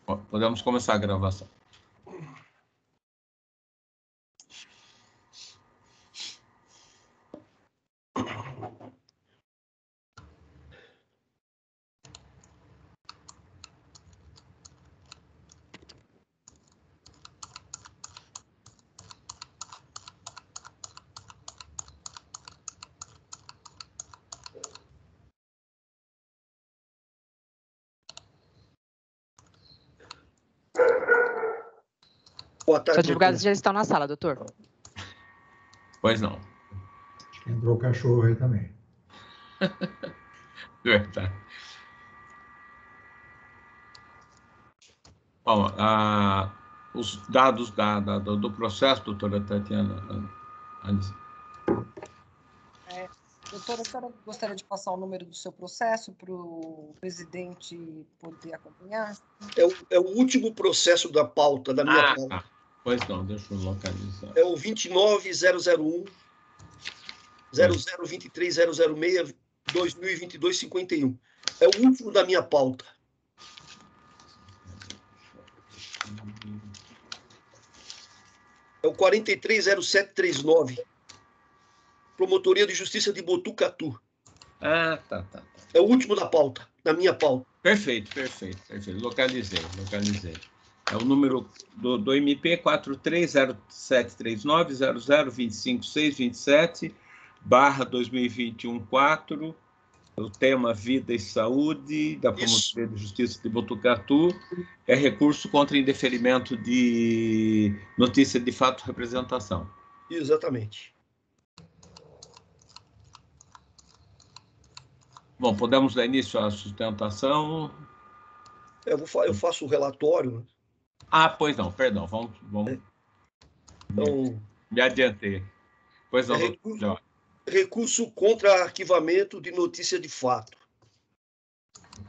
Podemos começar a gravação. Boa tarde, Os advogados já estão na sala, doutor. Pois não. Entrou o cachorro aí também. Verdade. Bom, os dados do processo, doutora Tatiana. Doutora, a senhora gostaria de passar o número do seu processo para o presidente poder acompanhar? É o último processo da pauta, da minha pauta. Pois não, deixa eu localizar. É o 29001 0023006 2022-51. É o último da minha pauta. É o 430739. Promotoria de Justiça de Botucatu. Tá. É o último da pauta, da minha pauta. Perfeito. Localizei. É o número do MP 430739-0025627/2021-4, o tema Vida e Saúde, da Promotoria de Justiça de Botucatu, é recurso contra indeferimento de notícia de fato representação. Exatamente. Bom, podemos dar início à sustentação? Eu faço o relatório. Pois não, perdão, vamos. Então, me adiantei. Pois não, recurso contra arquivamento de notícia de fato.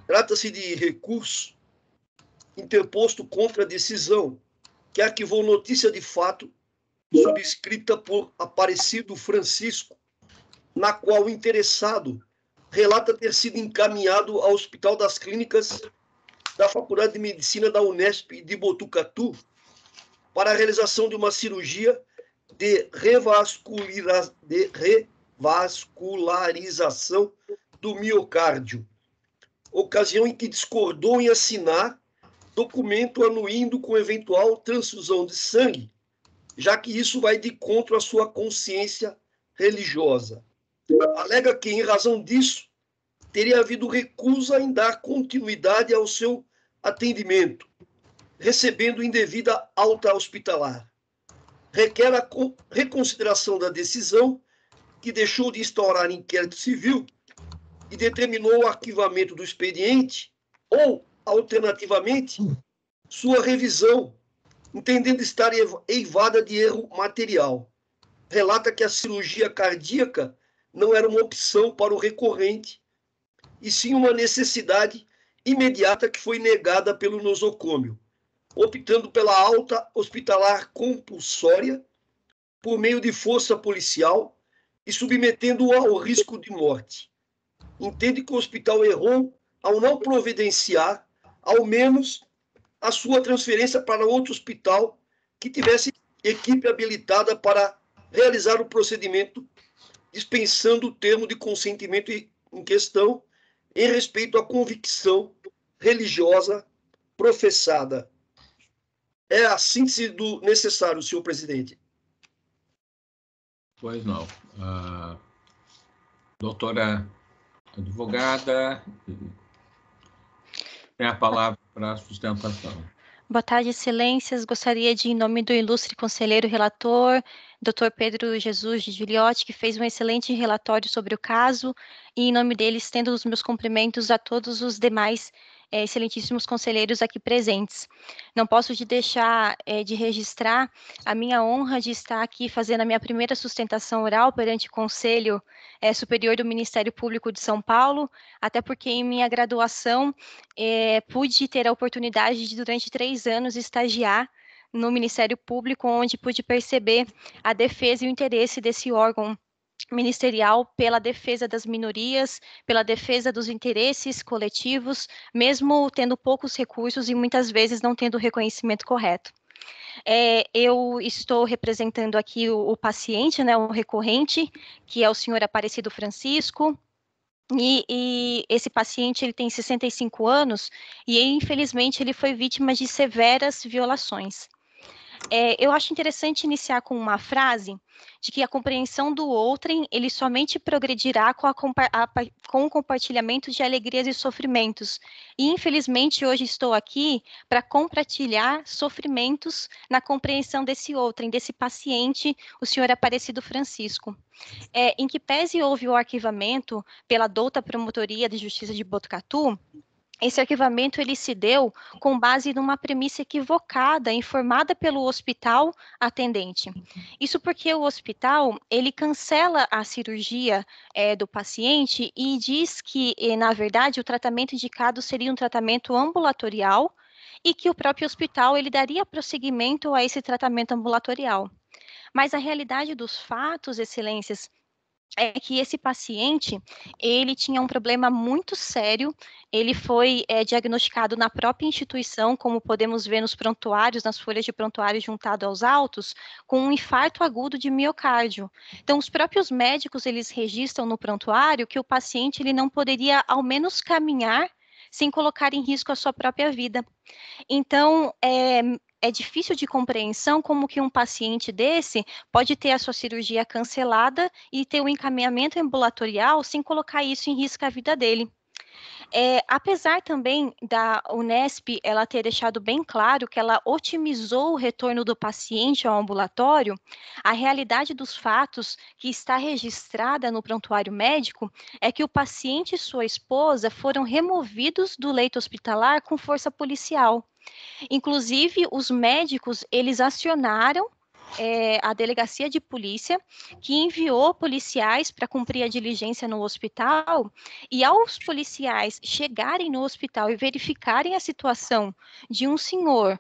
Trata-se de recurso interposto contra a decisão que arquivou notícia de fato subscrita por Aparecido Francisco, na qual o interessado relata ter sido encaminhado ao Hospital das Clínicas da Faculdade de Medicina da Unesp de Botucatu para a realização de uma cirurgia de revascularização do miocárdio, ocasião em que discordou em assinar documento anuindo com eventual transfusão de sangue, já que isso vai de encontro à sua consciência religiosa. Alega que, em razão disso, teria havido recusa em dar continuidade ao seu atendimento, recebendo indevida alta hospitalar. Requer a reconsideração da decisão que deixou de instaurar inquérito civil e determinou o arquivamento do expediente ou, alternativamente, sua revisão, entendendo estar eivada de erro material. Relata que a cirurgia cardíaca não era uma opção para o recorrente, e sim uma necessidade imediata que foi negada pelo nosocômio, optando pela alta hospitalar compulsória por meio de força policial e submetendo-o ao risco de morte. Entende que o hospital errou ao não providenciar, ao menos, a sua transferência para outro hospital que tivesse equipe habilitada para realizar o procedimento, dispensando o termo de consentimento em questão em respeito à convicção religiosa professada. É a síntese do necessário, senhor presidente. Pois não. Doutora advogada, tem a palavra para a sustentação. Boa tarde, excelências. Gostaria de, em nome do ilustre conselheiro relator, Dr. Pedro Jesus de Giuliotti, que fez um excelente relatório sobre o caso, e em nome dele estendo os meus cumprimentos a todos os demais excelentíssimos conselheiros aqui presentes. Não posso deixar de registrar a minha honra de estar aqui fazendo a minha primeira sustentação oral perante o Conselho Superior do Ministério Público de São Paulo, até porque em minha graduação pude ter a oportunidade de, durante 3 anos, estagiar no Ministério Público, onde pude perceber a defesa e o interesse desse órgão ministerial pela defesa das minorias, pela defesa dos interesses coletivos, mesmo tendo poucos recursos e muitas vezes não tendo o reconhecimento correto. Eu estou representando aqui o paciente, né, o recorrente, que é o senhor Aparecido Francisco, e esse paciente ele tem 65 anos e, infelizmente, ele foi vítima de severas violações. Eu acho interessante iniciar com uma frase de que a compreensão do outrem, ele somente progredirá com o compartilhamento de alegrias e sofrimentos. E, infelizmente, hoje estou aqui para compartilhar sofrimentos na compreensão desse outrem, desse paciente, o senhor Aparecido Francisco. Em que pese houve o arquivamento pela douta Promotoria de Justiça de Botucatu, esse arquivamento ele se deu com base numa premissa equivocada, informada pelo hospital atendente. Isso porque o hospital, ele cancela a cirurgia do paciente e diz que, na verdade, o tratamento indicado seria um tratamento ambulatorial e que o próprio hospital, ele daria prosseguimento a esse tratamento ambulatorial. Mas a realidade dos fatos, excelências, é que esse paciente, ele tinha um problema muito sério, ele foi diagnosticado na própria instituição, como podemos ver nos prontuários, nas folhas de prontuário juntado aos autos, com um infarto agudo de miocárdio. Então, os próprios médicos, eles registram no prontuário que o paciente, ele não poderia, ao menos, caminhar sem colocar em risco a sua própria vida. Então, é difícil de compreensão como que um paciente desse pode ter a sua cirurgia cancelada e ter um encaminhamento ambulatorial sem colocar isso em risco a vida dele. Apesar também da Unesp ela ter deixado bem claro que ela otimizou o retorno do paciente ao ambulatório, a realidade dos fatos que está registrada no prontuário médico é que o paciente e sua esposa foram removidos do leito hospitalar com força policial. Inclusive, os médicos, eles acionaram a delegacia de polícia, que enviou policiais para cumprir a diligência no hospital, e aos policiais chegarem no hospital e verificarem a situação de um senhor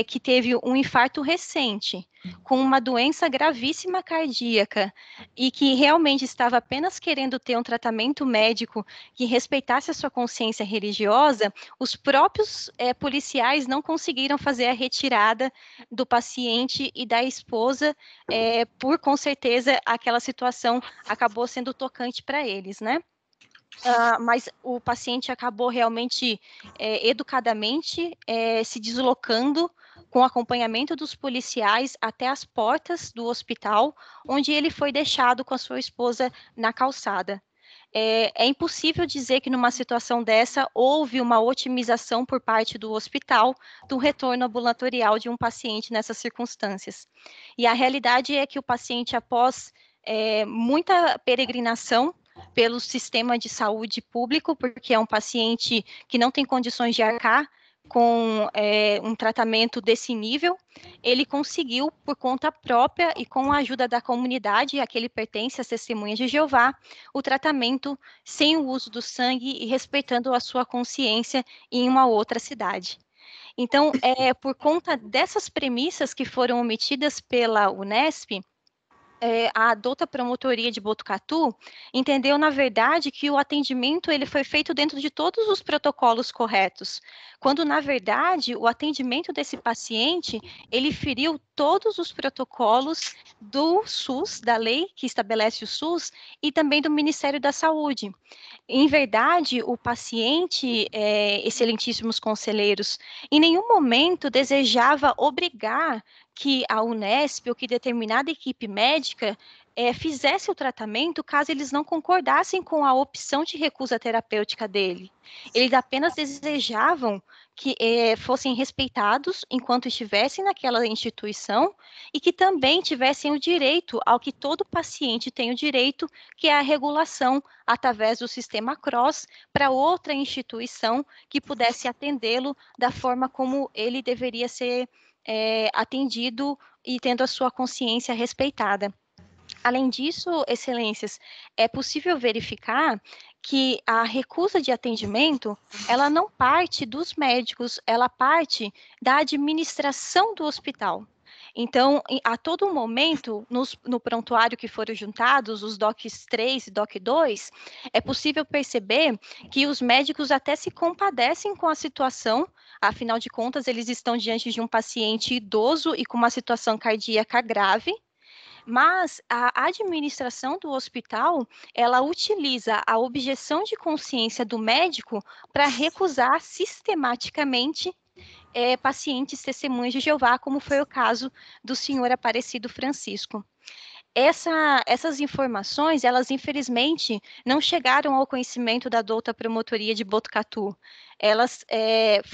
que teve um infarto recente, com uma doença gravíssima cardíaca, e que realmente estava apenas querendo ter um tratamento médico que respeitasse a sua consciência religiosa, os próprios policiais não conseguiram fazer a retirada do paciente e da esposa, com certeza aquela situação acabou sendo tocante para eles, né? Mas o paciente acabou realmente, educadamente, se deslocando com acompanhamento dos policiais até as portas do hospital, onde ele foi deixado com a sua esposa na calçada. É impossível dizer que numa situação dessa houve uma otimização por parte do hospital do retorno ambulatorial de um paciente nessas circunstâncias. E a realidade é que o paciente, após muita peregrinação pelo sistema de saúde público, porque é um paciente que não tem condições de arcar com um tratamento desse nível, ele conseguiu, por conta própria e com a ajuda da comunidade a que ele pertence, as Testemunhas de Jeová, o tratamento sem o uso do sangue e respeitando a sua consciência em uma outra cidade. Então, por conta dessas premissas que foram omitidas pela Unesp, a douta Promotoria de Botucatu entendeu, na verdade, que o atendimento ele foi feito dentro de todos os protocolos corretos, quando, na verdade, o atendimento desse paciente, ele feriu todos os protocolos do SUS, da lei que estabelece o SUS, e também do Ministério da Saúde. Em verdade, o paciente, excelentíssimos conselheiros, em nenhum momento desejava obrigar que a Unesp ou que determinada equipe médica fizesse o tratamento caso eles não concordassem com a opção de recusa terapêutica dele. Eles apenas desejavam que fossem respeitados enquanto estivessem naquela instituição e que também tivessem o direito ao que todo paciente tem o direito, que é a regulação através do sistema CROSS para outra instituição que pudesse atendê-lo da forma como ele deveria ser atendido e tendo a sua consciência respeitada. Além disso, excelências, é possível verificar que a recusa de atendimento, ela não parte dos médicos, ela parte da administração do hospital. Então, a todo momento, no prontuário que foram juntados, os DOCs 3 e DOC 2, é possível perceber que os médicos até se compadecem com a situação, afinal de contas, eles estão diante de um paciente idoso e com uma situação cardíaca grave, mas a administração do hospital, ela utiliza a objeção de consciência do médico para recusar sistematicamente pacientes testemunhas de Jeová, como foi o caso do senhor Aparecido Francisco. Essas informações, elas infelizmente não chegaram ao conhecimento da douta Promotoria de Botucatu. Elas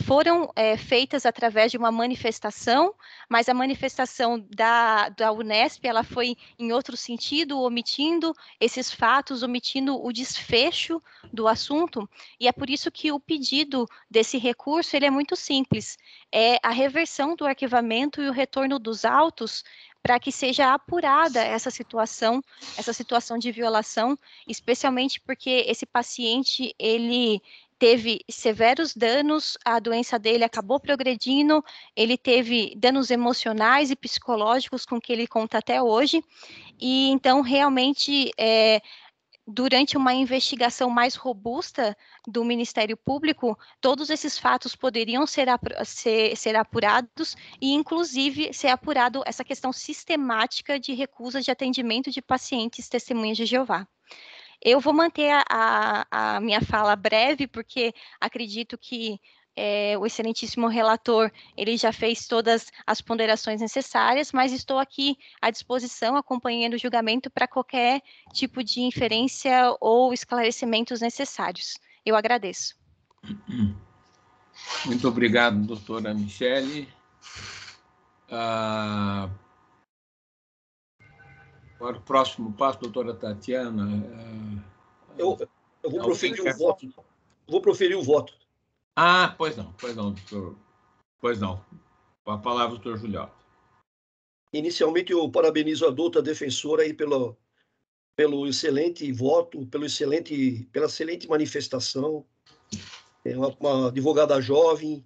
foram feitas através de uma manifestação, mas a manifestação da Unesp, ela foi em outro sentido, omitindo esses fatos, omitindo o desfecho do assunto, e é por isso que o pedido desse recurso, ele é muito simples, é a reversão do arquivamento e o retorno dos autos para que seja apurada essa situação de violação, especialmente porque esse paciente, ele teve severos danos, a doença dele acabou progredindo, ele teve danos emocionais e psicológicos com que ele conta até hoje, e então realmente durante uma investigação mais robusta do Ministério Público, todos esses fatos poderiam ser apurados e, inclusive, ser apurado essa questão sistemática de recusa de atendimento de pacientes testemunhas de Jeová. Eu vou manter a minha fala breve, porque acredito que o excelentíssimo relator, ele já fez todas as ponderações necessárias, mas estou aqui à disposição, acompanhando o julgamento para qualquer tipo de inferência ou esclarecimentos necessários. Eu agradeço. Muito obrigado, doutora Michele. Para o próximo passo, doutora Tatiana. Eu vou proferir o voto. Vou proferir o voto. Pois não, doutor. Pois não. Com a palavra, doutor Juliota. Inicialmente, eu parabenizo a douta defensora aí pelo excelente voto, pela excelente manifestação. É uma advogada jovem.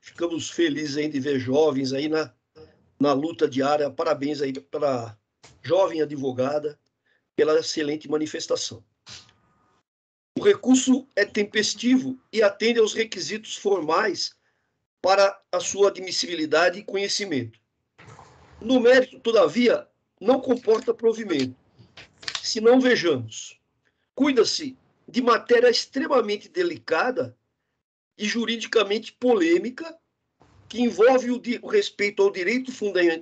Ficamos felizes aí de ver jovens aí na luta diária. Parabéns aí para a jovem advogada pela excelente manifestação. O recurso é tempestivo e atende aos requisitos formais para a sua admissibilidade e conhecimento. No mérito, todavia, não comporta provimento. Se não vejamos, cuida-se de matéria extremamente delicada e juridicamente polêmica, que envolve o respeito ao direito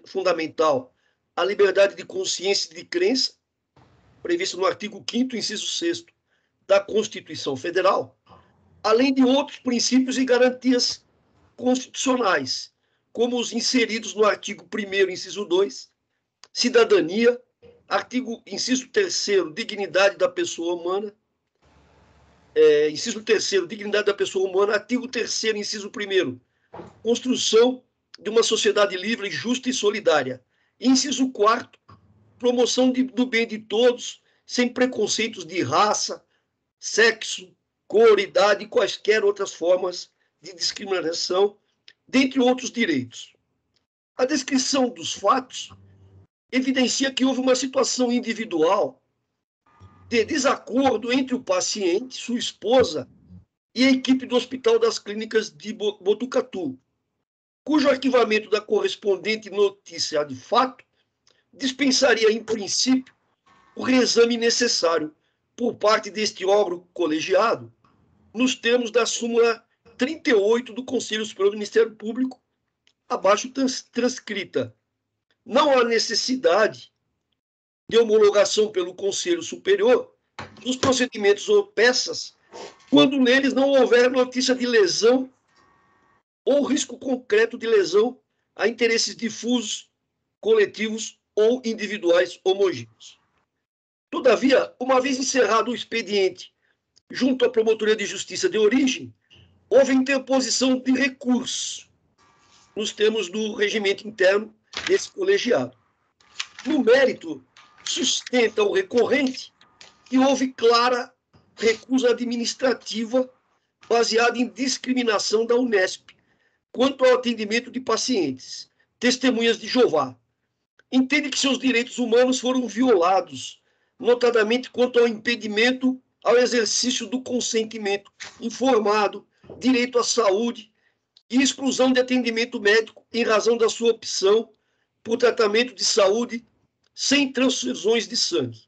fundamental à liberdade de consciência e de crença, previsto no artigo 5º, inciso 6º, da Constituição Federal, além de outros princípios e garantias constitucionais, como os inseridos no artigo 1º, inciso 2, cidadania, inciso 3º, dignidade da pessoa humana, inciso 3º, dignidade da pessoa humana, artigo 3º, inciso 1º, construção de uma sociedade livre, justa e solidária, inciso 4º, promoção do bem de todos, sem preconceitos de raça, sexo, cor, idade e quaisquer outras formas de discriminação, dentre outros direitos. A descrição dos fatos evidencia que houve uma situação individual de desacordo entre o paciente, sua esposa e a equipe do Hospital das Clínicas de Botucatu, cujo arquivamento da correspondente notícia de fato dispensaria, em princípio, o reexame necessário por parte deste órgão colegiado, nos termos da súmula 38 do Conselho Superior do Ministério Público, abaixo transcrita. Não há necessidade de homologação pelo Conselho Superior dos procedimentos ou peças quando neles não houver notícia de lesão ou risco concreto de lesão a interesses difusos, coletivos ou individuais homogêneos. Todavia, uma vez encerrado o expediente junto à Promotoria de Justiça de origem, houve interposição de recurso nos termos do regimento interno desse colegiado. No mérito, sustenta o recorrente que houve clara recusa administrativa baseada em discriminação da Unesp quanto ao atendimento de pacientes, Testemunhas de Jeová. Entende que seus direitos humanos foram violados, notadamente quanto ao impedimento ao exercício do consentimento informado, direito à saúde e exclusão de atendimento médico em razão da sua opção por tratamento de saúde sem transfusões de sangue.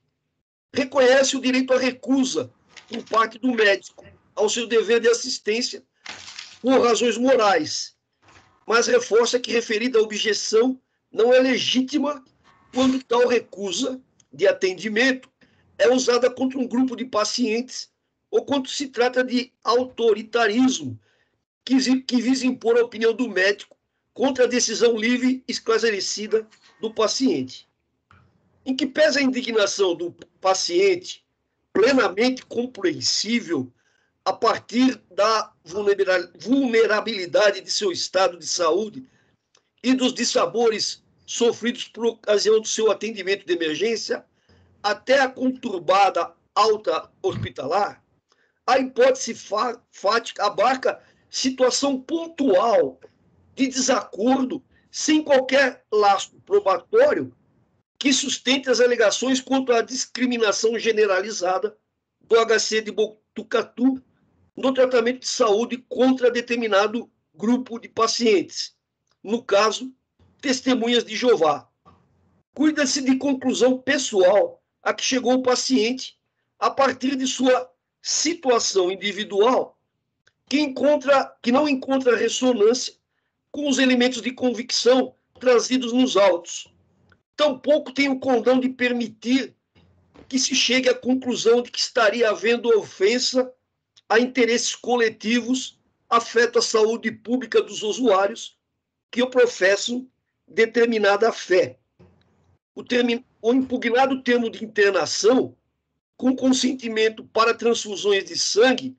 Reconhece o direito à recusa por parte do médico ao seu dever de assistência por razões morais, mas reforça que referida objeção não é legítima quando tal recusa de atendimento é usada contra um grupo de pacientes ou quando se trata de autoritarismo que visa impor a opinião do médico contra a decisão livre e esclarecida do paciente. Em que pesa a indignação do paciente, plenamente compreensível a partir da vulnerabilidade de seu estado de saúde e dos dissabores sofridos por ocasião do seu atendimento de emergência, até a conturbada alta hospitalar, a hipótese fática abarca situação pontual de desacordo sem qualquer lastro probatório que sustente as alegações quanto à discriminação generalizada do HC de Botucatu no tratamento de saúde contra determinado grupo de pacientes, no caso, testemunhas de Jeová. Cuida-se de conclusão pessoal a que chegou o paciente a partir de sua situação individual que não encontra ressonância com os elementos de convicção trazidos nos autos. Tampouco tem o condão de permitir que se chegue à conclusão de que estaria havendo ofensa a interesses coletivos afeto à saúde pública dos usuários que professam determinada fé. O impugnado termo de internação, com consentimento para transfusões de sangue,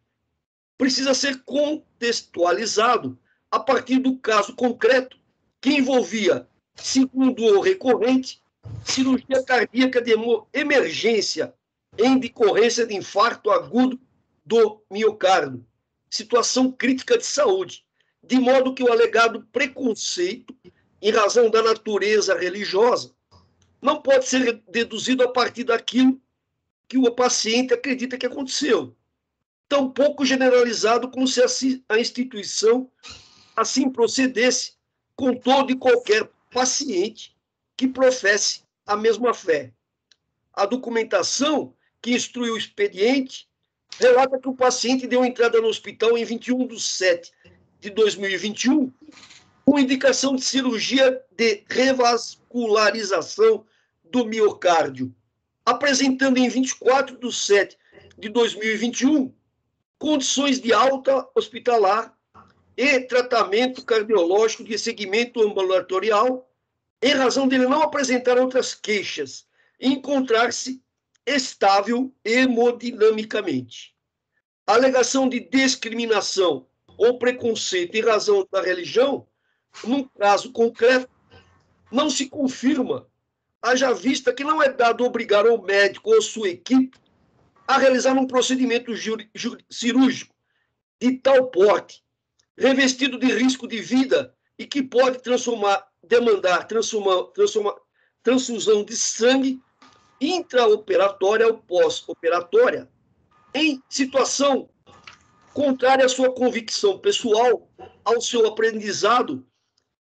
precisa ser contextualizado a partir do caso concreto que envolvia, segundo o recorrente, cirurgia cardíaca de emergência em decorrência de infarto agudo do miocárdio, situação crítica de saúde, de modo que o alegado preconceito, em razão da natureza religiosa, não pode ser deduzido a partir daquilo que o paciente acredita que aconteceu, tampouco generalizado como se a instituição assim procedesse com todo e qualquer paciente que professe a mesma fé. A documentação que instrui o expediente relata que o paciente deu entrada no hospital em 21/7/2021 com indicação de cirurgia de revascularização do miocárdio, apresentando em 24/7/2021 condições de alta hospitalar e tratamento cardiológico de segmento ambulatorial, em razão dele não apresentar outras queixas e encontrar-se estável hemodinamicamente. A alegação de discriminação ou preconceito em razão da religião, num caso concreto, não se confirma, haja vista que não é dado obrigar o médico ou sua equipe a realizar um procedimento cirúrgico de tal porte, revestido de risco de vida e que pode demandar transfusão de sangue intraoperatória ou pós-operatória, em situação contrária à sua convicção pessoal, ao seu aprendizado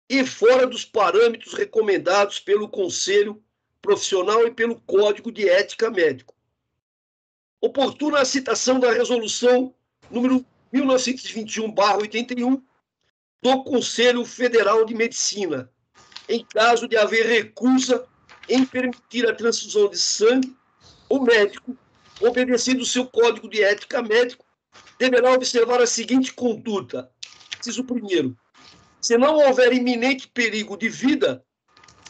e fora dos parâmetros recomendados pelo Conselho Profissional e pelo Código de Ética Médico. Oportuna a citação da resolução número 1921/81 do Conselho Federal de Medicina, em caso de haver recusa em permitir a transfusão de sangue, o médico, obedecendo o seu Código de Ética Médico, deverá observar a seguinte conduta. Inciso primeiro, se não houver iminente perigo de vida,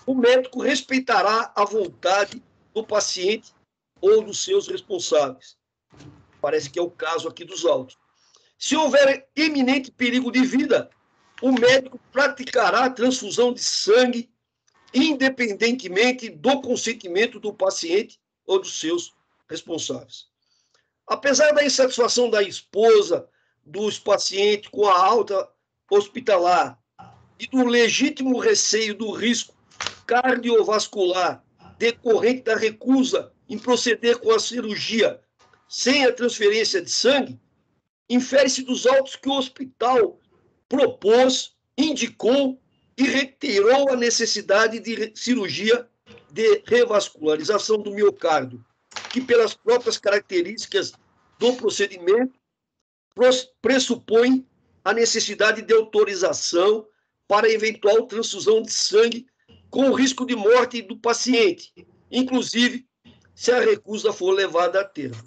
o médico respeitará a vontade do paciente ou dos seus responsáveis. Parece que é o caso aqui dos autos. Se houver iminente perigo de vida, o médico praticará a transfusão de sangue independentemente do consentimento do paciente ou dos seus responsáveis. Apesar da insatisfação da esposa dos pacientes com a alta hospitalar e do legítimo receio do risco cardiovascular decorrente da recusa em proceder com a cirurgia sem a transferência de sangue, infere-se dos autos que o hospital propôs, indicou e reiterou a necessidade de cirurgia de revascularização do miocárdio, que, pelas próprias características do procedimento, pressupõe a necessidade de autorização para eventual transfusão de sangue com o risco de morte do paciente, inclusive se a recusa for levada a termo.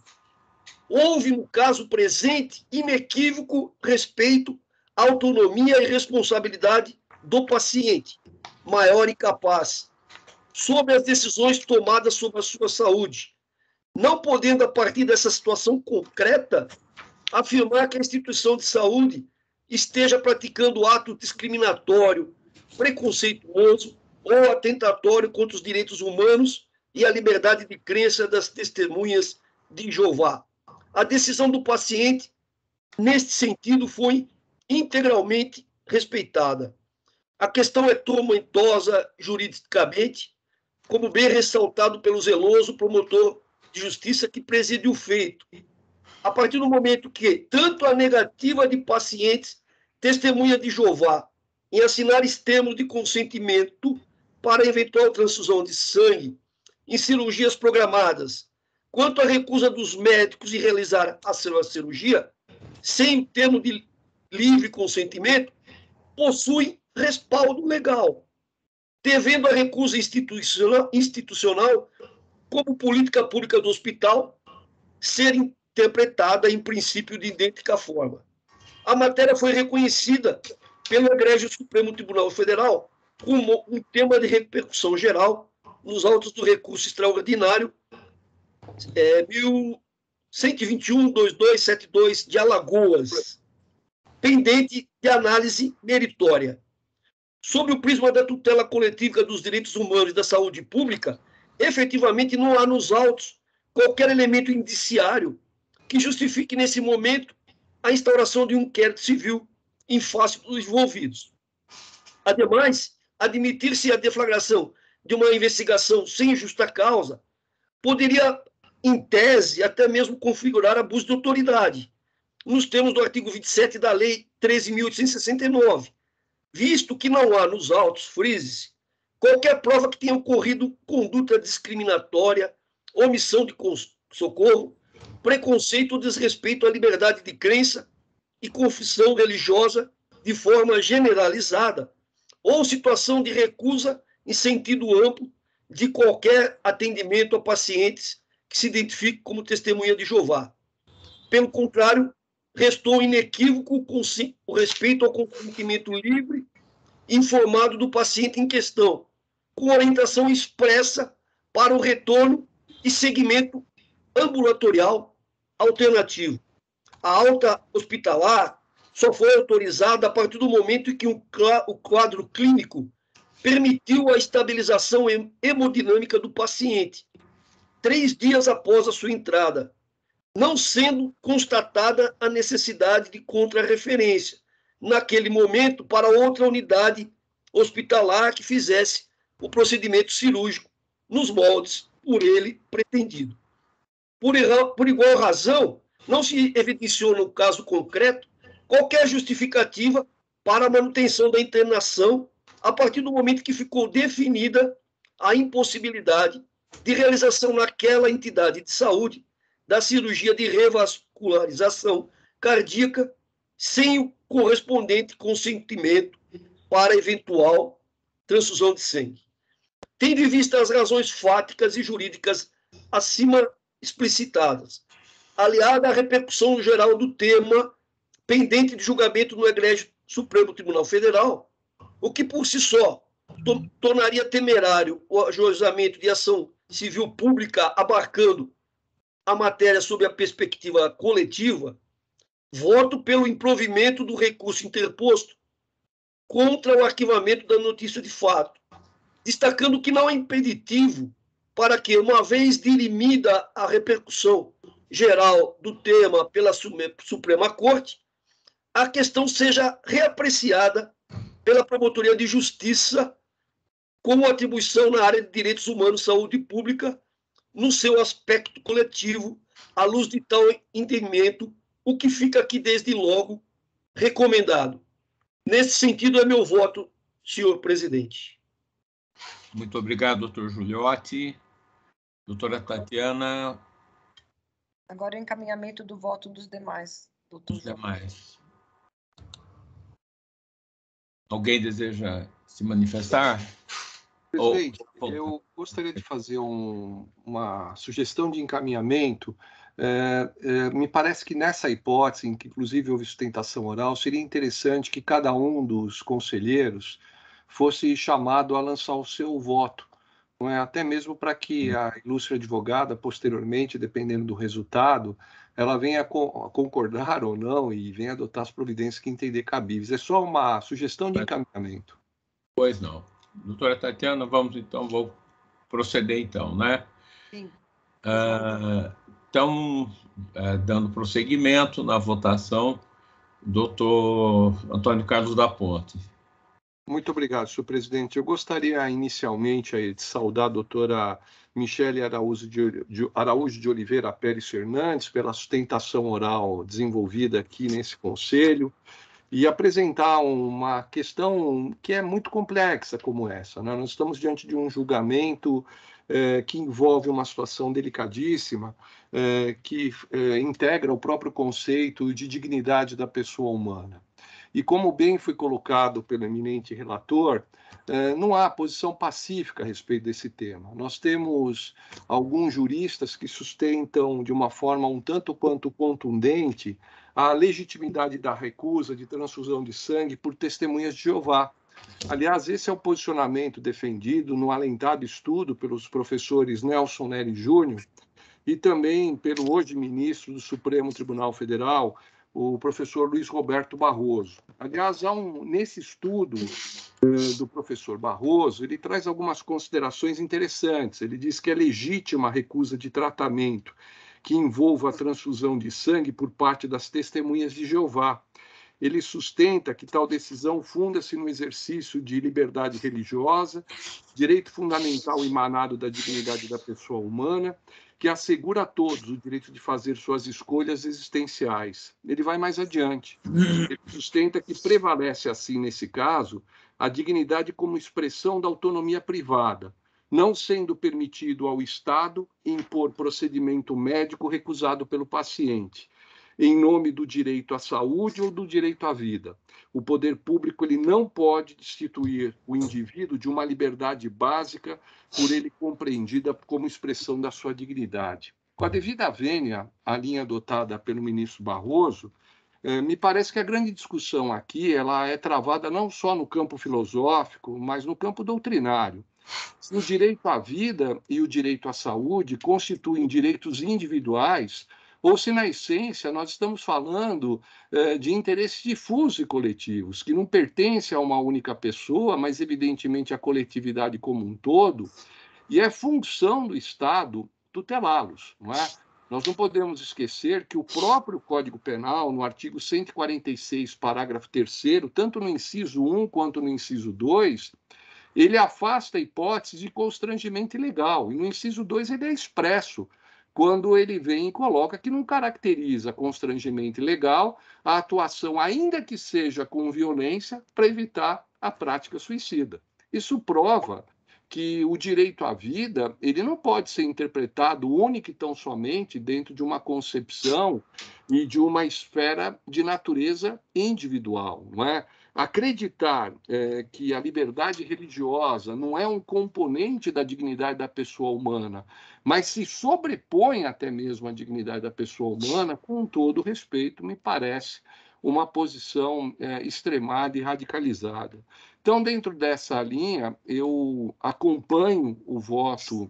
Houve, no caso presente, inequívoco respeito à autonomia e responsabilidade do paciente, maior e capaz, sobre as decisões tomadas sobre a sua saúde, não podendo, a partir dessa situação concreta, afirmar que a instituição de saúde esteja praticando ato discriminatório, preconceituoso ou atentatório contra os direitos humanos e a liberdade de crença das testemunhas de Jeová. A decisão do paciente, neste sentido, foi integralmente respeitada. A questão é tormentosa juridicamente, como bem ressaltado pelo zeloso promotor de justiça que preside o feito. A partir do momento que tanto a negativa de pacientes testemunha de Jeová em assinar termos de consentimento para eventual transfusão de sangue em cirurgias programadas, quanto a recusa dos médicos de realizar a cirurgia sem termo de livre consentimento, possui respaldo legal, devendo a recusa institucional como política pública do hospital ser interpretada em princípio de idêntica forma. A matéria foi reconhecida pelo Egrégio Supremo Tribunal Federal como um tema de repercussão geral nos autos do recurso extraordinário 1121-2272 de Alagoas, pendente de análise meritória. Sob o prisma da tutela coletiva dos direitos humanos e da saúde pública, efetivamente não há nos autos qualquer elemento indiciário que justifique, nesse momento, a instauração de um inquérito civil em face dos envolvidos. Ademais, admitir-se a deflagração de uma investigação sem justa causa poderia, em tese, até mesmo configurar abuso de autoridade, nos termos do artigo 27 da Lei 13.869, visto que não há nos autos, frise-se, qualquer prova que tenha ocorrido conduta discriminatória, omissão de socorro, preconceito ou desrespeito à liberdade de crença e confissão religiosa de forma generalizada, ou situação de recusa em sentido amplo de qualquer atendimento a pacientes que se identifiquem como testemunha de Jeová. Pelo contrário, restou inequívoco o respeito ao consentimento livre e informado do paciente em questão, com orientação expressa para o retorno e segmento ambulatorial alternativo. A alta hospitalar só foi autorizada a partir do momento em que o quadro clínico permitiu a estabilização hemodinâmica do paciente, 3 dias após a sua entrada, não sendo constatada a necessidade de contrarreferência, naquele momento, para outra unidade hospitalar que fizesse o procedimento cirúrgico nos moldes por ele pretendido. Por igual razão, não se evidenciou no caso concreto qualquer justificativa para a manutenção da internação a partir do momento que ficou definida a impossibilidade de realização naquela entidade de saúde da cirurgia de revascularização cardíaca sem o correspondente consentimento para eventual transfusão de sangue. Tendo em vista as razões fáticas e jurídicas acima explicitadas, aliada à repercussão geral do tema pendente de julgamento no Egrégio Supremo Tribunal Federal, o que por si só tornaria temerário o ajuizamento de ação civil pública abarcando a matéria sob a perspectiva coletiva, voto pelo improvimento do recurso interposto contra o arquivamento da notícia de fato, destacando que não é impeditivo para que, uma vez dirimida a repercussão geral do tema pela Suprema Corte, a questão seja reapreciada pela Promotoria de Justiça como atribuição na área de direitos humanos e saúde pública no seu aspecto coletivo, à luz de tal entendimento, o que fica aqui desde logo recomendado. Nesse sentido, é meu voto, senhor presidente. Muito obrigado, doutor Giuliotti. Doutora Tatiana. Agora o encaminhamento do voto dos demais, doutor. Os demais. Alguém deseja se manifestar? Presidente, eu gostaria de fazer uma sugestão de encaminhamento. Me parece que nessa hipótese, em que inclusive houve sustentação oral, seria interessante que cada um dos conselheiros fosse chamado a lançar o seu voto, não é? Até mesmo para que a ilustre advogada, posteriormente, dependendo do resultado, ela venha a concordar ou não e venha adotar as providências que entender cabíveis. É só uma sugestão de encaminhamento. Pois não. Doutora Tatiana, vou proceder então, né? Sim. Então, dando prosseguimento na votação, doutor Antônio Carlos da Ponte. Muito obrigado, senhor presidente. Eu gostaria inicialmente aí de saudar a doutora Michele Araújo de Oliveira Pérez Fernandes pela sustentação oral desenvolvida aqui nesse conselho e apresentar uma questão que é muito complexa como essa, né? Nós estamos diante de um julgamento que envolve uma situação delicadíssima, que integra o próprio conceito de dignidade da pessoa humana. E como bem foi colocado pelo eminente relator, não há posição pacífica a respeito desse tema. Nós temos alguns juristas que sustentam de uma forma um tanto quanto contundente a legitimidade da recusa de transfusão de sangue por testemunhas de Jeová. Aliás, esse é o posicionamento defendido no alentado estudo pelos professores Nelson Nery Júnior e também pelo hoje ministro do Supremo Tribunal Federal, o professor Luiz Roberto Barroso. Aliás, nesse estudo do professor Barroso, ele traz algumas considerações interessantes. Ele diz que é legítima a recusa de tratamento que envolva a transfusão de sangue por parte das testemunhas de Jeová. Ele sustenta que tal decisão funda-se no exercício de liberdade religiosa, direito fundamental emanado da dignidade da pessoa humana, que assegura a todos o direito de fazer suas escolhas existenciais. Ele vai mais adiante. Ele sustenta que prevalece, assim, nesse caso, a dignidade como expressão da autonomia privada, não sendo permitido ao Estado impor procedimento médico recusado pelo paciente, em nome do direito à saúde ou do direito à vida. O poder público ele não pode destituir o indivíduo de uma liberdade básica por ele compreendida como expressão da sua dignidade. Com a devida vênia à linha adotada pelo ministro Barroso, me parece que a grande discussão aqui ela é travada não só no campo filosófico, mas no campo doutrinário. Se o direito à vida e o direito à saúde constituem direitos individuais, ou se, na essência, nós estamos falando de interesses difusos e coletivos, que não pertencem a uma única pessoa, mas, evidentemente, à coletividade como um todo, e é função do Estado tutelá-los, não é? Nós não podemos esquecer que o próprio Código Penal, no artigo 146, parágrafo 3º, tanto no inciso 1 quanto no inciso 2, ele afasta a hipótese de constrangimento ilegal, e no inciso 2 ele é expresso, quando ele vem e coloca que não caracteriza constrangimento ilegal a atuação, ainda que seja com violência, para evitar a prática suicida. Isso prova que o direito à vida ele não pode ser interpretado única e tão somente dentro de uma concepção e de uma esfera de natureza individual, não é? Acreditar que a liberdade religiosa não é um componente da dignidade da pessoa humana, mas se sobrepõe até mesmo à dignidade da pessoa humana, com todo respeito, me parece uma posição extremada e radicalizada. Então, dentro dessa linha, eu acompanho o voto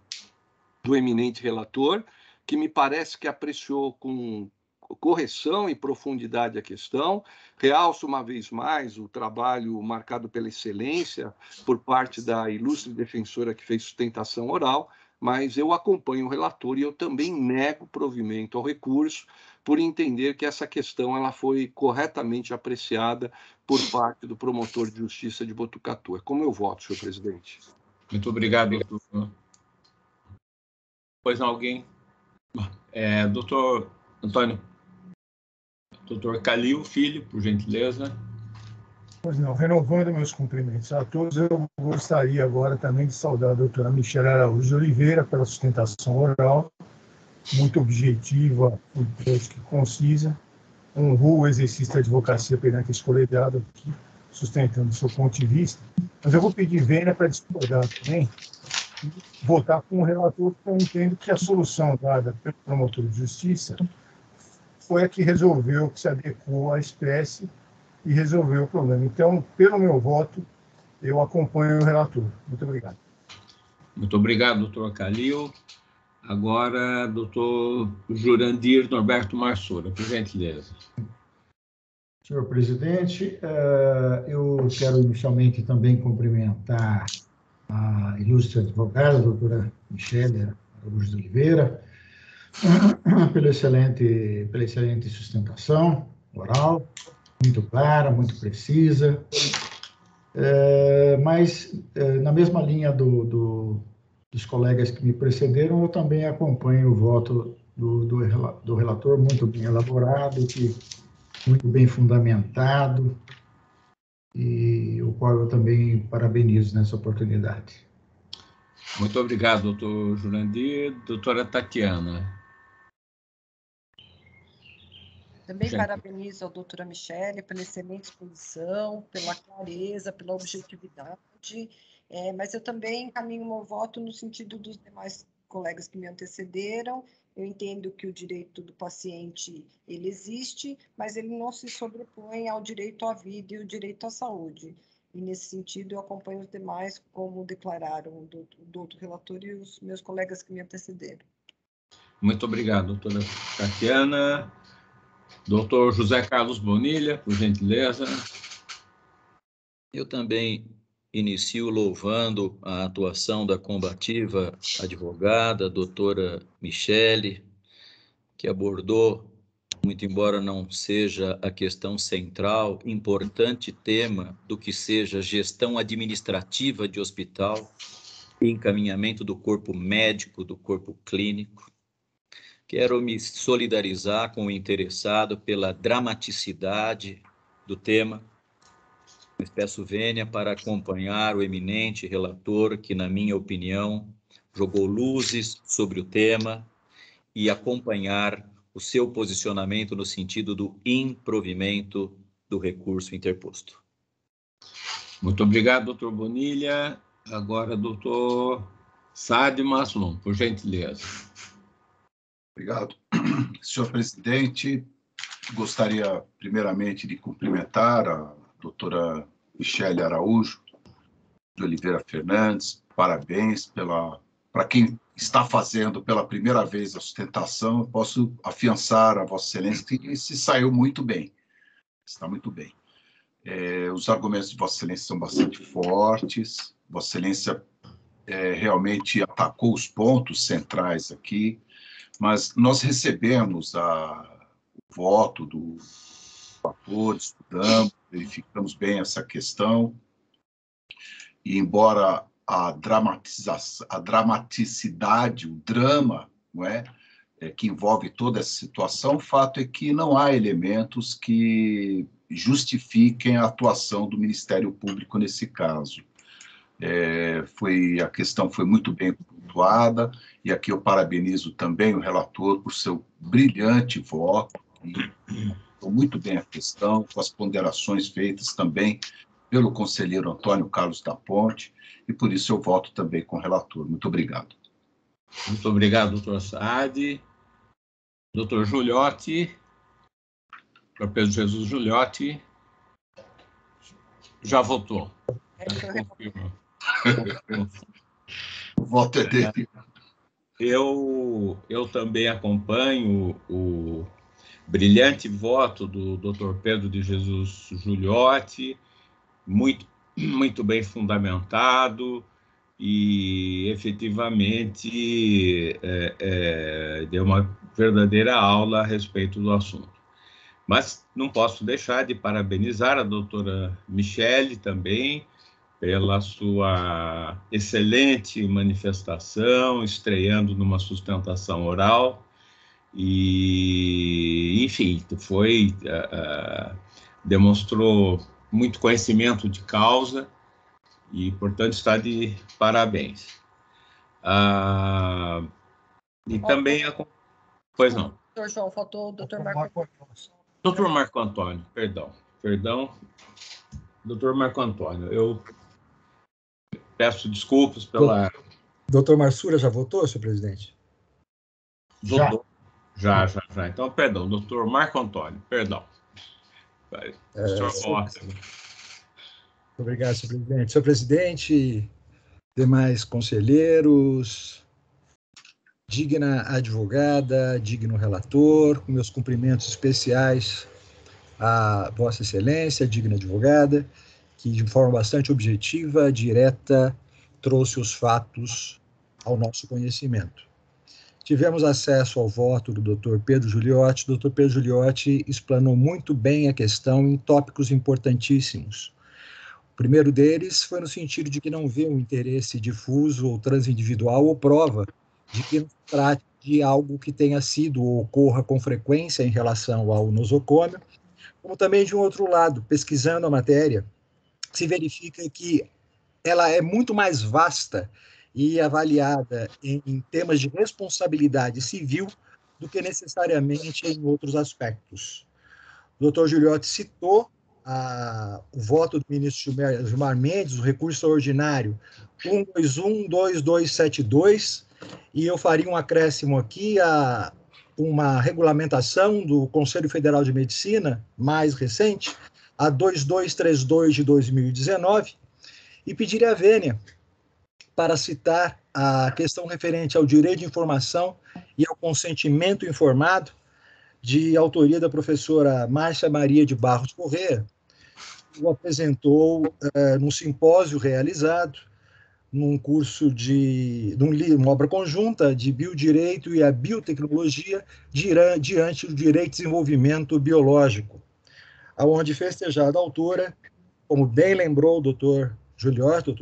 do eminente relator, que me parece que apreciou com correção e profundidade a questão. Realço uma vez mais o trabalho marcado pela excelência por parte da ilustre defensora que fez sustentação oral, mas eu acompanho o relator e eu também nego provimento ao recurso, por entender que essa questão ela foi corretamente apreciada por parte do promotor de justiça de Botucatu. É como eu voto, senhor presidente. Muito obrigado, doutor. Pois alguém? Doutor Antônio. Doutor Calil Filho, por gentileza. Pois não, renovando meus cumprimentos a todos, eu gostaria agora também de saudar a doutora Michele Araújo de Oliveira pela sustentação oral, muito objetiva, acho que concisa, honrou o exercício da advocacia perante esse colegiado aqui, sustentando o seu ponto de vista. Mas eu vou pedir vênia para discordar também, e votar com o relator, porque eu entendo que a solução dada pelo promotor de justiça foi a que resolveu, que se adequou à espécie e resolveu o problema. Então, pelo meu voto, eu acompanho o relator. Muito obrigado. Muito obrigado, doutor Calil. Agora, doutor Jurandir Norberto Marçora, por gentileza. Senhor presidente, eu quero inicialmente também cumprimentar a ilustre advogada, a doutora Michele Araújo de Oliveira, pela excelente sustentação oral, muito clara, muito precisa, mas na mesma linha dos colegas que me precederam, eu também acompanho o voto do relator, muito bem elaborado, muito bem fundamentado, e o qual eu também parabenizo nessa oportunidade. Muito obrigado, doutor Jurandir. Doutora Tatiana. Também parabenizo a doutora Michele pela excelente exposição, pela clareza, pela objetividade, mas eu também encaminho meu voto no sentido dos demais colegas que me antecederam. Eu entendo que o direito do paciente, ele existe, mas ele não se sobrepõe ao direito à vida e o direito à saúde. E, nesse sentido, eu acompanho os demais, como declararam o doutor relator e os meus colegas que me antecederam. Muito obrigado, doutora Tatiana. Doutor José Carlos Bonilha, por gentileza. Eu também inicio louvando a atuação da combativa advogada, doutora Michele, que abordou, muito embora não seja a questão central, importante tema do que seja gestão administrativa de hospital e encaminhamento do corpo médico, do corpo clínico. Quero me solidarizar com o interessado pela dramaticidade do tema. Mas peço vênia para acompanhar o eminente relator que, na minha opinião, jogou luzes sobre o tema e acompanhar o seu posicionamento no sentido do improvimento do recurso interposto. Muito obrigado, doutor Bonilha. Agora, doutor Saad Maslum, por gentileza. Obrigado. Senhor presidente, gostaria primeiramente de cumprimentar a doutora Michele Araújo de Oliveira Fernandes. Parabéns para quem está fazendo pela primeira vez a sustentação. Eu posso afiançar a Vossa Excelência que se saiu muito bem. Está muito bem. Os argumentos de Vossa Excelência são bastante fortes. Vossa Excelência realmente atacou os pontos centrais aqui, mas nós recebemos o voto do relator, estudamos, verificamos bem essa questão, e embora a dramaticidade, o drama, não é, que envolve toda essa situação, o fato é que não há elementos que justifiquem a atuação do Ministério Público nesse caso. A questão foi muito bem pontuada, e aqui eu parabenizo também o relator por seu brilhante voto, muito bem a questão, com as ponderações feitas também pelo conselheiro Antônio Carlos da Ponte, e por isso eu voto também com o relator. Muito obrigado. Muito obrigado, doutor Saad. Doutor Giuliotti, doutor Pedro Jesus Giuliotti, já votou. O voto é dele. Eu também acompanho o brilhante voto do doutor Pedro de Jesus Giuliotti, muito bem fundamentado e efetivamente verdadeira aula a respeito do assunto. Mas não posso deixar de parabenizar a doutora Michele também pela sua excelente manifestação, estreando numa sustentação oral. E, enfim, demonstrou muito conhecimento de causa e, portanto, está de parabéns. E também... Pois não. Doutor João, faltou o doutor Marco Antônio. Doutor Marco Antônio, perdão. Doutor Marco Antônio, eu peço desculpas pela... Doutor Marsura já votou, senhor presidente? Doutor. Já. Então, perdão, doutor Marco Antônio, perdão. Obrigado, senhor presidente. Senhor presidente, demais conselheiros, digna advogada, digno relator, com meus cumprimentos especiais a Vossa Excelência, digna advogada, que de forma bastante objetiva, direta, trouxe os fatos ao nosso conhecimento. Tivemos acesso ao voto do Dr. Pedro Giuliotti. O Dr. Pedro Giuliotti explanou muito bem a questão em tópicos importantíssimos. O primeiro deles foi no sentido de que não vê um interesse difuso ou transindividual ou prova de que não se trate de algo que tenha sido ou ocorra com frequência em relação ao nosocômio, como também, de um outro lado, pesquisando a matéria, se verifica que ela é muito mais vasta e avaliada em temas de responsabilidade civil do que necessariamente em outros aspectos. O Dr. Giuliotti citou o voto do ministro Gilmar Mendes, o recurso extraordinário 1212272, e eu faria um acréscimo aqui a uma regulamentação do Conselho Federal de Medicina, mais recente, a 2232 de 2019, e pediria a vênia para citar a questão referente ao direito de informação e ao consentimento informado, de autoria da professora Márcia Maria de Barros Corrêa, que o apresentou num simpósio realizado, num curso uma obra conjunta de biodireito e a biotecnologia diante do direito de desenvolvimento biológico, onde festejada a autora, como bem lembrou o doutor Giuliotti,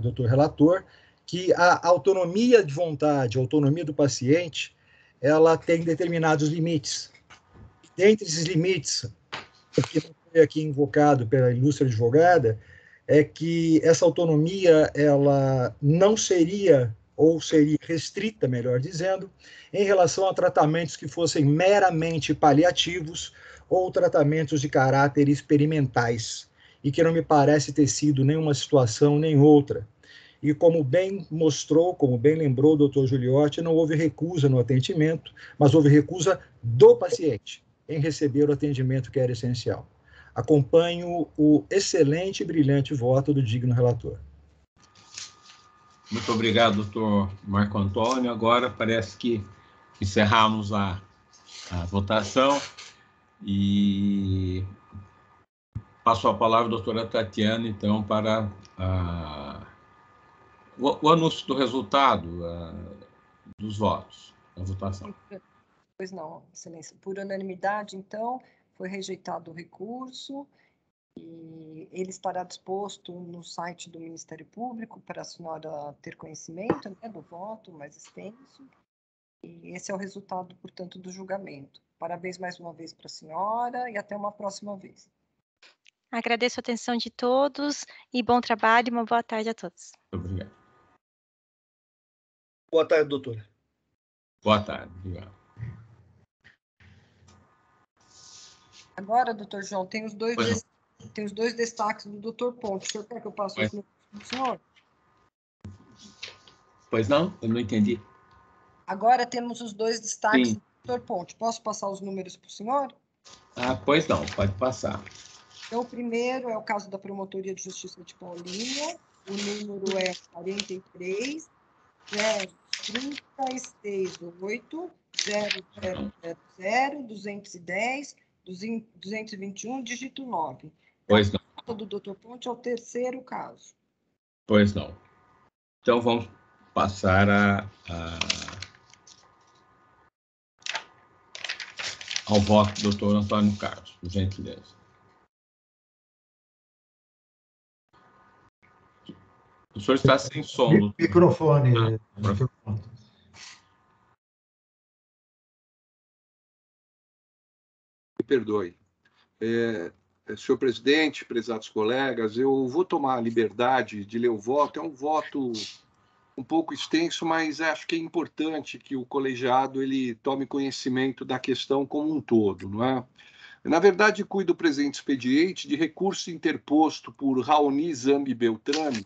doutor relator, que a autonomia de vontade, a autonomia do paciente, ela tem determinados limites. Dentre esses limites, que foi aqui invocado pela ilustre advogada, é que essa autonomia ela não seria, ou seria restrita, melhor dizendo, em relação a tratamentos que fossem meramente paliativos ou tratamentos de caráter experimentais, e que não me parece ter sido nenhuma situação nem outra. E como bem mostrou, como bem lembrou o doutor Giuliotti, não houve recusa no atendimento, mas houve recusa do paciente em receber o atendimento que era essencial. Acompanho o excelente e brilhante voto do digno relator. Muito obrigado, doutor Marco Antônio. Agora parece que encerramos a votação e passo a palavra à doutora Tatiana, então, para o anúncio do resultado dos votos da votação. Pois não, excelência. Por unanimidade, então, foi rejeitado o recurso e ele estará disposto no site do Ministério Público para a senhora ter conhecimento, né, do voto mais extenso. E esse é o resultado, portanto, do julgamento. Parabéns mais uma vez para a senhora e até uma próxima vez. Agradeço a atenção de todos e bom trabalho e uma boa tarde a todos. Muito obrigado. Boa tarde, doutora. Boa tarde, obrigado. Agora, doutor João, tem os dois destaques do doutor Ponte. O senhor quer que eu passe os números para o senhor? Pois não? Eu não entendi. Agora temos os dois destaques Sim. do doutor Ponte. Posso passar os números para o senhor? Pois não, pode passar. Então, o primeiro é o caso da Promotoria de Justiça de Paulínia. O número é 43 036 8 0000 210 221, dígito 9. Pois não. O do doutor Ponte é o terceiro caso. Pois não. Então, vamos passar ao voto do doutor Antônio Carlos, por gentileza. O senhor está sem som. Microfone. Me perdoe. Senhor presidente, prezados colegas, eu vou tomar a liberdade de ler o voto. É um voto um pouco extenso, mas acho que é importante que o colegiado ele tome conhecimento da questão como um todo, não é? Na verdade, cuido do presente expediente de recurso interposto por Raoni Zambi Beltrame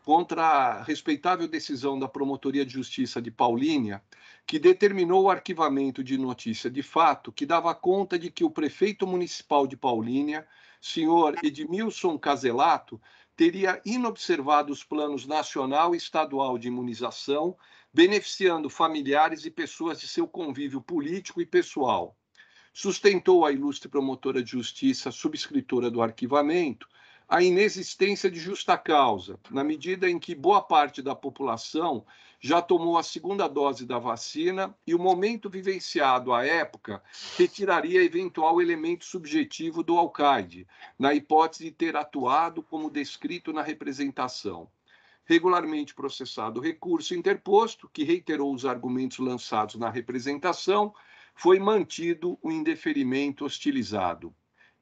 contra a respeitável decisão da Promotoria de Justiça de Paulínia, que determinou o arquivamento de notícia de fato que dava conta de que o prefeito municipal de Paulínia, senhor Edmilson Caselato, teria inobservado os planos nacional e estadual de imunização, beneficiando familiares e pessoas de seu convívio político e pessoal. Sustentou a ilustre promotora de justiça, subscritora do arquivamento, a inexistência de justa causa, na medida em que boa parte da população já tomou a segunda dose da vacina e o momento vivenciado à época retiraria eventual elemento subjetivo do alcaide, na hipótese de ter atuado como descrito na representação. Regularmente processado o recurso interposto, que reiterou os argumentos lançados na representação, foi mantido o indeferimento hostilizado.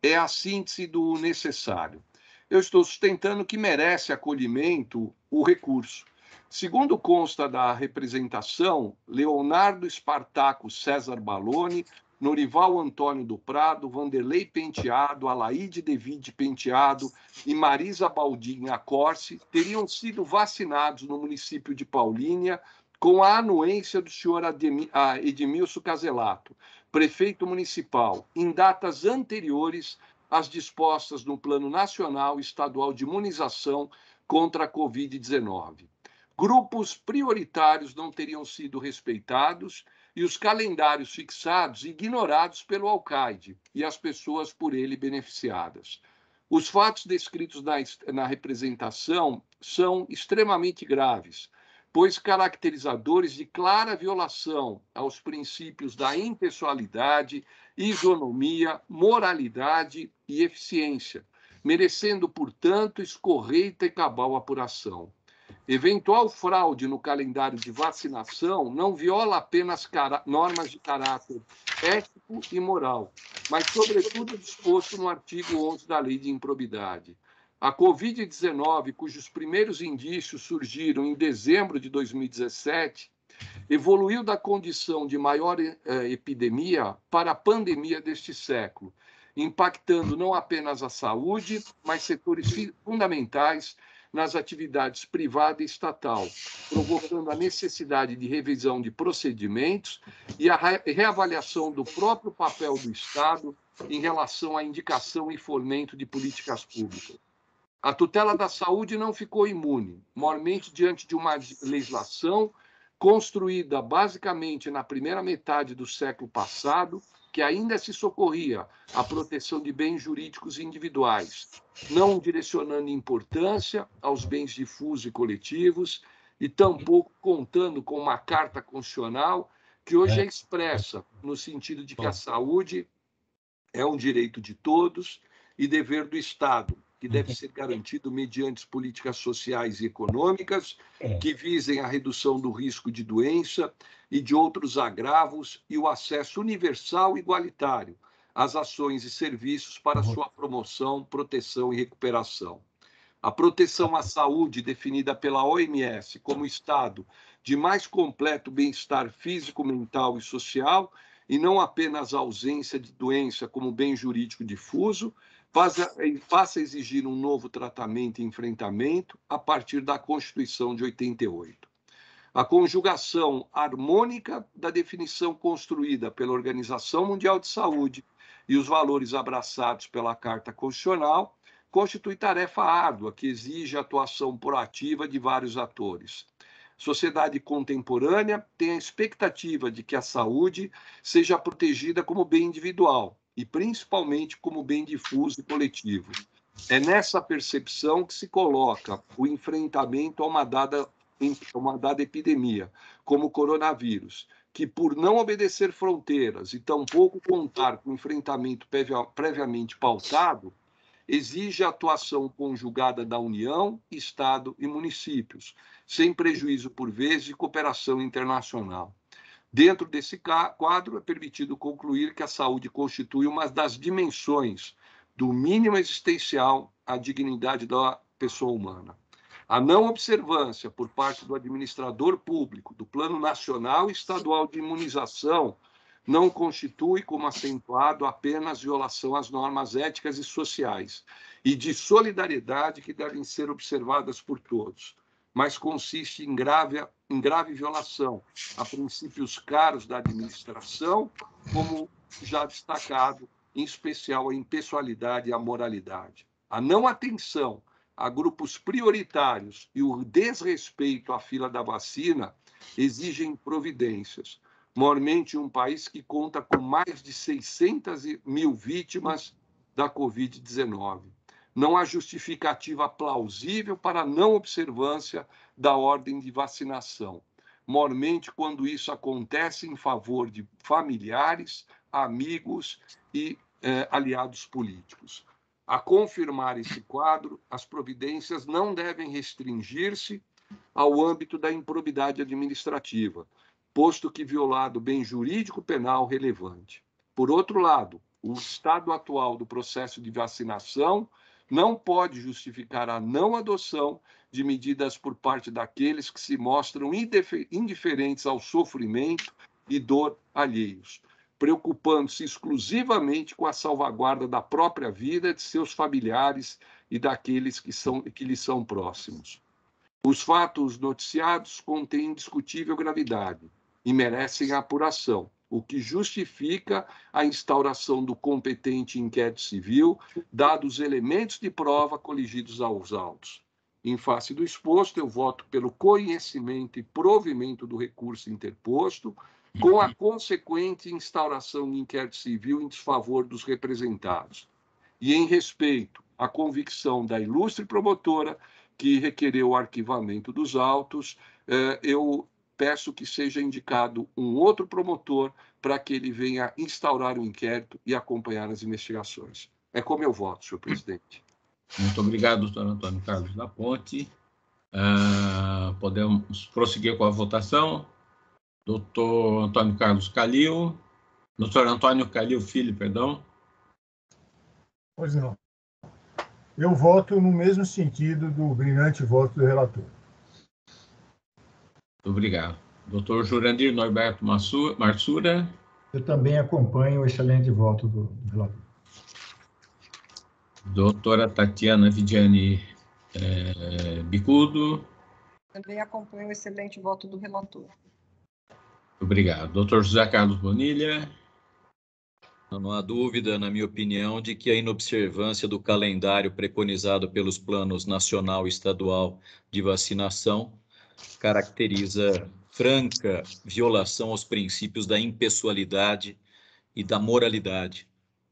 É a síntese do necessário. Eu estou sustentando que merece acolhimento o recurso. Segundo consta da representação, Leonardo Espartaco César Baloni, Norival Antônio do Prado, Vanderlei Penteado, Alaide David Penteado e Marisa Baldin Acorce teriam sido vacinados no município de Paulínia com a anuência do senhor Edmilson Caselato, prefeito municipal, em datas anteriores às dispostas no Plano Nacional e Estadual de Imunização contra a Covid-19. Grupos prioritários não teriam sido respeitados e os calendários fixados ignorados pelo alcaide e as pessoas por ele beneficiadas. Os fatos descritos na representação são extremamente graves, pois caracterizadores de clara violação aos princípios da impessoalidade, isonomia, moralidade e eficiência, merecendo, portanto, escorreita e cabal apuração. Eventual fraude no calendário de vacinação não viola apenas normas de caráter ético e moral, mas, sobretudo, disposto no artigo 11 da Lei de Improbidade. A Covid-19, cujos primeiros indícios surgiram em dezembro de 2017, evoluiu da condição de maior epidemia para a pandemia deste século, impactando não apenas a saúde, mas setores fundamentais nas atividades privada e estatal, provocando a necessidade de revisão de procedimentos e a reavaliação do próprio papel do Estado em relação à indicação e fomento de políticas públicas. A tutela da saúde não ficou imune, mormente diante de uma legislação construída basicamente na primeira metade do século passado, que ainda se socorria à proteção de bens jurídicos individuais, não direcionando importância aos bens difusos e coletivos, e tampouco contando com uma carta constitucional que hoje é expressa no sentido de que a saúde é um direito de todos e dever do Estado, que deve ser garantido mediante políticas sociais e econômicas que visem a redução do risco de doença e de outros agravos e o acesso universal e igualitário às ações e serviços para sua promoção, proteção e recuperação. A proteção à saúde, definida pela OMS como estado de mais completo bem-estar físico, mental e social, e não apenas a ausência de doença como bem jurídico difuso, passa a exigir um novo tratamento e enfrentamento a partir da Constituição de 88. A conjugação harmônica da definição construída pela Organização Mundial de Saúde e os valores abraçados pela Carta Constitucional constitui tarefa árdua que exige a atuação proativa de vários atores. A sociedade contemporânea tem a expectativa de que a saúde seja protegida como bem individual e principalmente como bem difuso e coletivo. É nessa percepção que se coloca o enfrentamento a uma dada epidemia, como o coronavírus, que, por não obedecer fronteiras e tampouco contar com enfrentamento previamente pautado, exige a atuação conjugada da União, Estado e municípios, sem prejuízo, por vezes, de cooperação internacional. Dentro desse quadro, é permitido concluir que a saúde constitui uma das dimensões do mínimo existencial à dignidade da pessoa humana. A não observância por parte do administrador público do Plano Nacional e Estadual de Imunização não constitui como acentuado apenas violação às normas éticas e sociais e de solidariedade que devem ser observadas por todos, mas consiste em grave violação a princípios caros da administração, como já destacado, em especial a impessoalidade e a moralidade. A não atenção a grupos prioritários e o desrespeito à fila da vacina exigem providências, maiormente em um país que conta com mais de 600 mil vítimas da Covid-19. Não há justificativa plausível para a não observância da ordem de vacinação, maiormente quando isso acontece em favor de familiares, amigos e aliados políticos. A confirmar esse quadro, as providências não devem restringir-se ao âmbito da improbidade administrativa, posto que violado bem jurídico penal relevante. Por outro lado, o estado atual do processo de vacinação não pode justificar a não adoção de medidas por parte daqueles que se mostram indiferentes ao sofrimento e dor alheios, preocupando-se exclusivamente com a salvaguarda da própria vida, de seus familiares e daqueles que lhes são próximos. Os fatos noticiados contêm indiscutível gravidade e merecem apuração, o que justifica a instauração do competente inquérito civil, dados os elementos de prova coligidos aos autos. Em face do exposto, eu voto pelo conhecimento e provimento do recurso interposto, com a consequente instauração de inquérito civil em desfavor dos representados. E em respeito à convicção da ilustre promotora, que requereu o arquivamento dos autos, eu peço que seja indicado um outro promotor para que ele venha instaurar o inquérito e acompanhar as investigações. É como eu voto, senhor presidente. Muito obrigado, doutor Antônio Carlos da Ponte. Podemos prosseguir com a votação. Doutor Antônio Carlos Calil. Doutor Antônio Calil Filho, perdão. Pois não. Eu voto no mesmo sentido do brilhante voto do relator. Muito obrigado. Doutor Jurandir Norberto Marsura. Eu também acompanho o excelente voto do relator. Doutora Tatiana Vidiane Bicudo. Também acompanho o excelente voto do relator. Obrigado. Doutor José Carlos Bonilha. Não há dúvida, na minha opinião, de que a inobservância do calendário preconizado pelos planos nacional e estadual de vacinação caracteriza franca violação aos princípios da impessoalidade e da moralidade.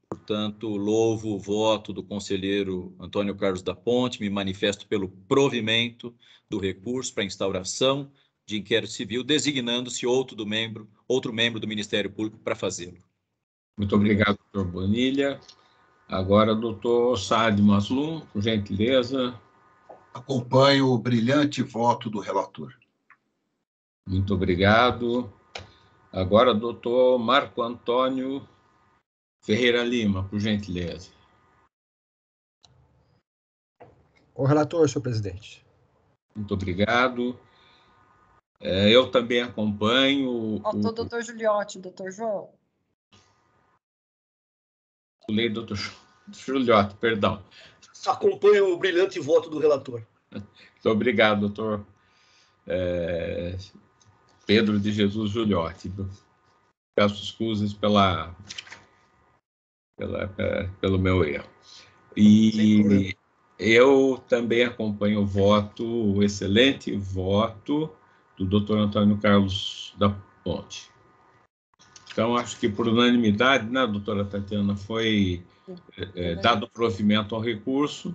Portanto, louvo o voto do conselheiro Antônio Carlos da Ponte, me manifesto pelo provimento do recurso para instauração de inquérito civil, designando-se outro membro do Ministério Público para fazê-lo. Muito obrigado, doutor Bonilha. Agora, doutor Saad Maslum, por gentileza. Acompanho o brilhante voto do relator. Muito obrigado. Agora, doutor Marco Antônio Ferreira Lima, por gentileza. O relator, senhor presidente. Muito obrigado. Eu também acompanho... Faltou o doutor Giuliotti, doutor João. Lei doutor Giuliotti, perdão. Acompanho o brilhante voto do relator. Muito obrigado, doutor Pedro de Jesus Giuliotti. Peço excusas pelo meu erro. E eu também acompanho o excelente voto do doutor Antônio Carlos da Ponte. Então, acho que por unanimidade, né, doutora Tatiana, foi dado provimento ao recurso.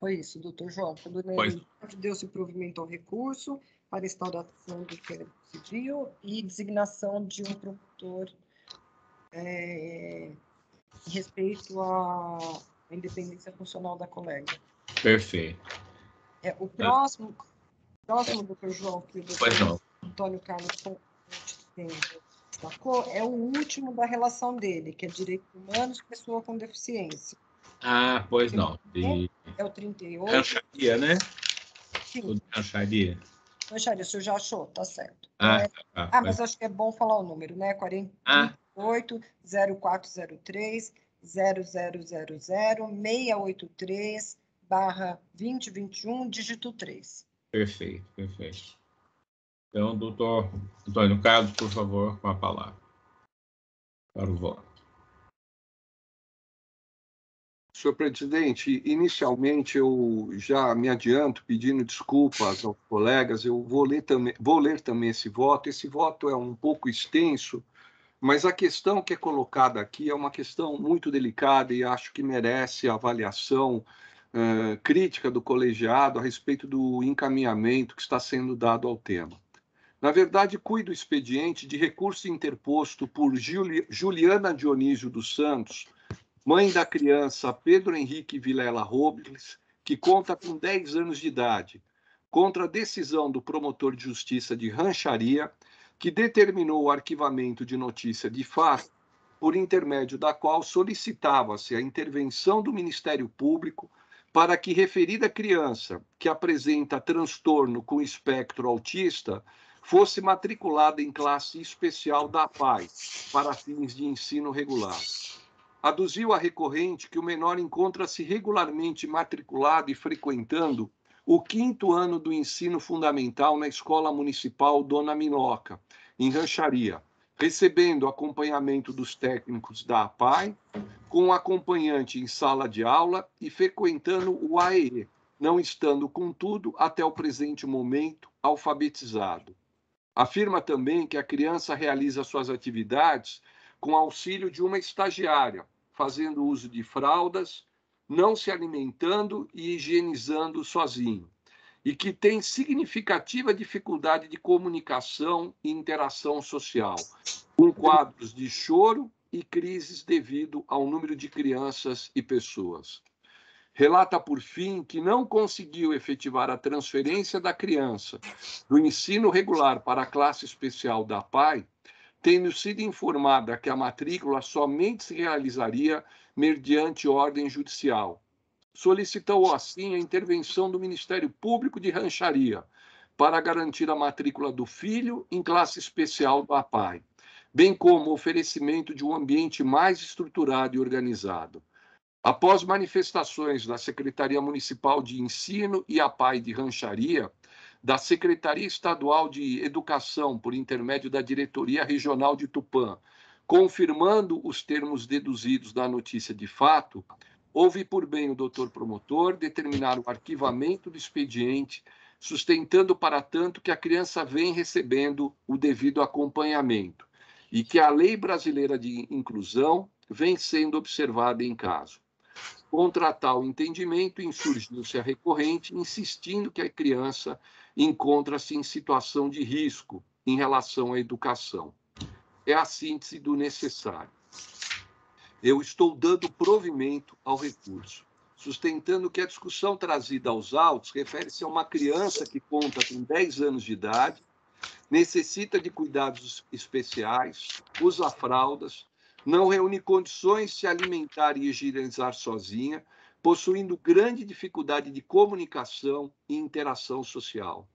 Foi isso, doutor João. Por unanimidade, deu-se provimento ao recurso para instauração do inquérito civil e designação de um promotor em respeito à independência funcional da colega. Perfeito. O próximo, doutor João, que o doutor Antônio Carlos destacou, é o último da relação dele, que é Direitos Humanos, Pessoa com Deficiência. Ah, pois não. É o 38. Rancharia, né? Sim. Rancharia. Rancharia, o senhor já achou? Tá certo. Mas acho que é bom falar o número, né? 38 0403 0000 683 /2021, dígito 3. Perfeito. Então, doutor Antônio Carlos, por favor, com a palavra para o voto. Senhor presidente, inicialmente eu já me adianto pedindo desculpas aos colegas, eu vou ler também esse voto. Esse voto é um pouco extenso, mas a questão que é colocada aqui é uma questão muito delicada e acho que merece avaliação crítica do colegiado a respeito do encaminhamento que está sendo dado ao tema. Na verdade, cuido do expediente de recurso interposto por Juliana Dionísio dos Santos, mãe da criança Pedro Henrique Vilela Robles, que conta com 10 anos de idade, contra a decisão do promotor de justiça de Rancharia, que determinou o arquivamento de notícia de fato, por intermédio da qual solicitava-se a intervenção do Ministério Público para que referida criança, que apresenta transtorno com espectro autista, fosse matriculada em classe especial da APAE, para fins de ensino regular. Aduziu a recorrente que o menor encontra-se regularmente matriculado e frequentando o 5º ano do ensino fundamental na Escola Municipal Dona Minoca, em Rancharia, recebendo acompanhamento dos técnicos da APAE, com acompanhante em sala de aula e frequentando o AEE, não estando, contudo, até o presente momento, alfabetizado. Afirma também que a criança realiza suas atividades com auxílio de uma estagiária, fazendo uso de fraldas, não se alimentando e higienizando sozinho, e que tem significativa dificuldade de comunicação e interação social, com quadros de choro e crises devido ao número de crianças e pessoas. Relata, por fim, que não conseguiu efetivar a transferência da criança do ensino regular para a classe especial da APAE, tendo sido informada que a matrícula somente se realizaria mediante ordem judicial. Solicitou, assim, a intervenção do Ministério Público de Rancharia para garantir a matrícula do filho em classe especial da APAE, bem como o oferecimento de um ambiente mais estruturado e organizado. Após manifestações da Secretaria Municipal de Ensino e APAE de Rancharia, da Secretaria Estadual de Educação, por intermédio da Diretoria Regional de Tupã, confirmando os termos deduzidos da notícia de fato, houve por bem o doutor promotor determinar o arquivamento do expediente, sustentando, para tanto, que a criança vem recebendo o devido acompanhamento e que a Lei Brasileira de Inclusão vem sendo observada em caso. Contra tal entendimento, insurgiu-se a recorrente, insistindo que a criança encontra-se em situação de risco em relação à educação. É a síntese do necessário. Eu estou dando provimento ao recurso, sustentando que a discussão trazida aos autos refere-se a uma criança que conta com 10 anos de idade, necessita de cuidados especiais, usa fraldas, não reúne condições de se alimentar e higienizar sozinha, possuindo grande dificuldade de comunicação e interação social.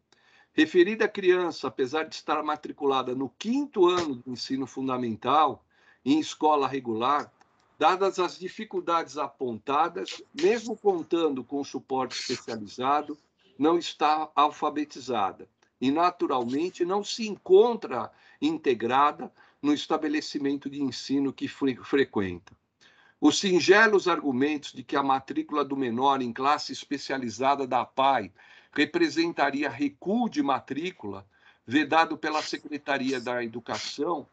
Referida criança, apesar de estar matriculada no 5º ano do ensino fundamental, em escola regular, dadas as dificuldades apontadas, mesmo contando com suporte especializado, não está alfabetizada e, naturalmente, não se encontra integrada no estabelecimento de ensino que frequenta. Os singelos argumentos de que a matrícula do menor em classe especializada da APAE representaria recuo de matrícula, vedado pela Secretaria da Educação,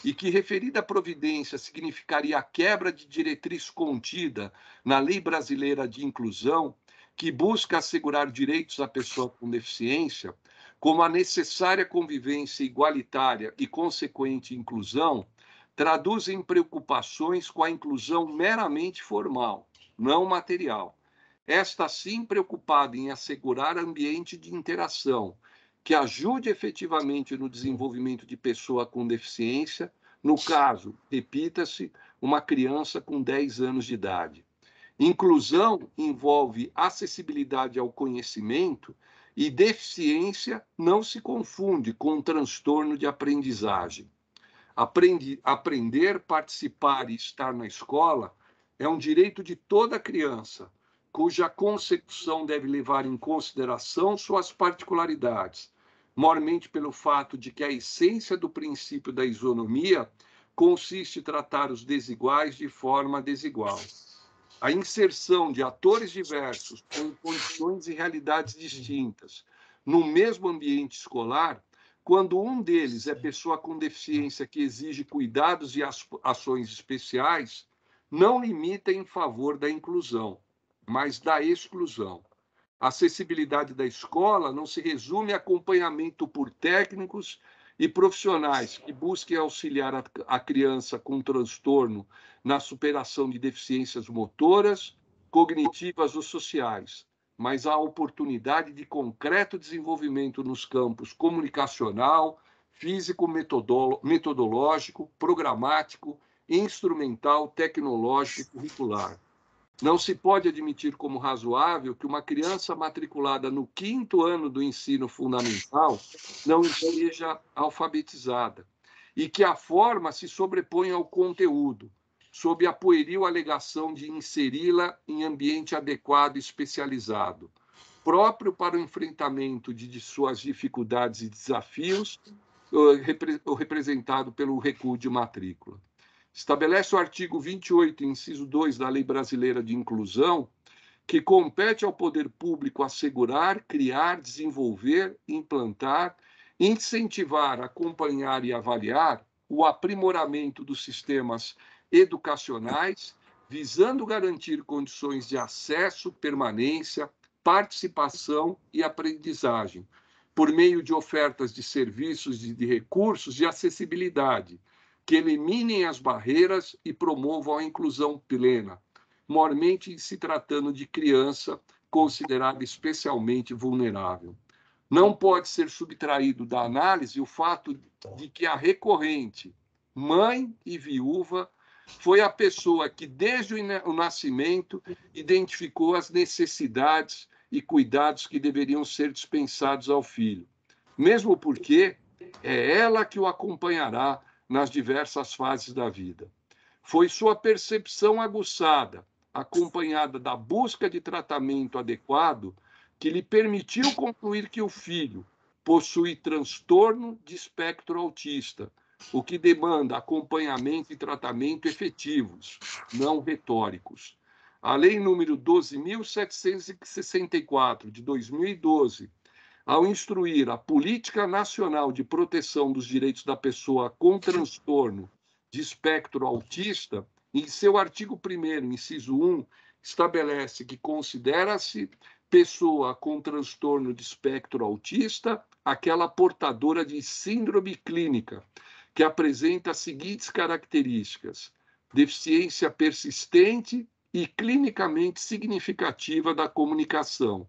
e que referida providência significaria a quebra de diretriz contida na Lei Brasileira de Inclusão, que busca assegurar direitos à pessoa com deficiência, como a necessária convivência igualitária e consequente inclusão, traduzem preocupações com a inclusão meramente formal, não material. Esta, sim, preocupada em assegurar ambiente de interação, que ajude efetivamente no desenvolvimento de pessoa com deficiência, no caso, repita-se, uma criança com 10 anos de idade. Inclusão envolve acessibilidade ao conhecimento e deficiência não se confunde com transtorno de aprendizagem. Aprender, participar e estar na escola é um direito de toda criança, cuja consecução deve levar em consideração suas particularidades, mormente pelo fato de que a essência do princípio da isonomia consiste em tratar os desiguais de forma desigual. A inserção de atores diversos com condições e realidades distintas no mesmo ambiente escolar, quando um deles é pessoa com deficiência que exige cuidados e ações especiais, não limita em favor da inclusão, mas da exclusão. A acessibilidade da escola não se resume a acompanhamento por técnicos e profissionais que busquem auxiliar a criança com transtorno na superação de deficiências motoras, cognitivas ou sociais, mas a oportunidade de concreto desenvolvimento nos campos comunicacional, físico, metodológico, programático, instrumental, tecnológico e curricular. Não se pode admitir como razoável que uma criança matriculada no 5º ano do ensino fundamental não esteja alfabetizada e que a forma se sobreponha ao conteúdo, sob a pueril alegação de inseri-la em ambiente adequado e especializado, próprio para o enfrentamento de suas dificuldades e desafios, representado pelo recuo de matrícula. Estabelece o artigo 28, inciso 2 da Lei Brasileira de Inclusão, que compete ao poder público assegurar, criar, desenvolver, implantar, incentivar, acompanhar e avaliar o aprimoramento dos sistemas educacionais, visando garantir condições de acesso, permanência, participação e aprendizagem, por meio de ofertas de serviços e de recursos de acessibilidade, que eliminem as barreiras e promovam a inclusão plena, mormente se tratando de criança considerada especialmente vulnerável. Não pode ser subtraído da análise o fato de que a recorrente, mãe e viúva, foi a pessoa que, desde o nascimento, identificou as necessidades e cuidados que deveriam ser dispensados ao filho, mesmo porque é ela que o acompanhará nas diversas fases da vida. Foi sua percepção aguçada, acompanhada da busca de tratamento adequado, que lhe permitiu concluir que o filho possui transtorno de espectro autista, o que demanda acompanhamento e tratamento efetivos, não retóricos. A Lei número 12.764, de 2012, ao instruir a Política Nacional de Proteção dos Direitos da Pessoa com Transtorno de Espectro Autista, em seu artigo 1º, inciso 1, estabelece que considera-se pessoa com transtorno de espectro autista aquela portadora de síndrome clínica, que apresenta as seguintes características: deficiência persistente e clinicamente significativa da comunicação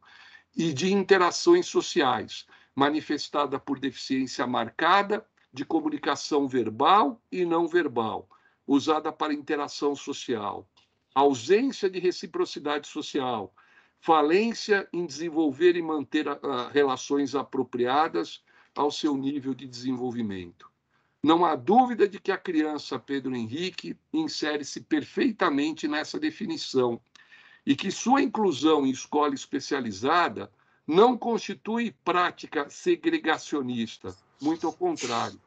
e de interações sociais, manifestada por deficiência marcada de comunicação verbal e não verbal, usada para interação social, ausência de reciprocidade social, falência em desenvolver e manter relações apropriadas ao seu nível de desenvolvimento. Não há dúvida de que a criança Pedro Henrique insere-se perfeitamente nessa definição e que sua inclusão em escola especializada não constitui prática segregacionista, muito ao contrário.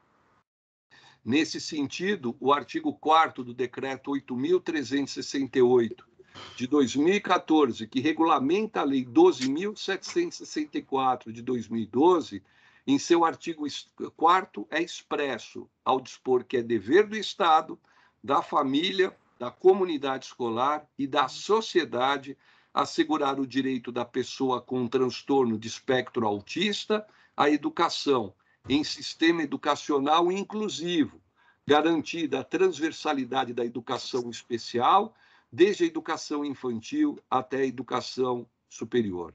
Nesse sentido, o artigo 4º do Decreto 8.368, de 2014, que regulamenta a Lei 12.764, de 2012, em seu artigo 4º, é expresso ao dispor que é dever do Estado, da família, da comunidade escolar e da sociedade assegurar o direito da pessoa com transtorno de espectro autista a educação em sistema educacional inclusivo, garantida a transversalidade da educação especial, desde a educação infantil até a educação superior.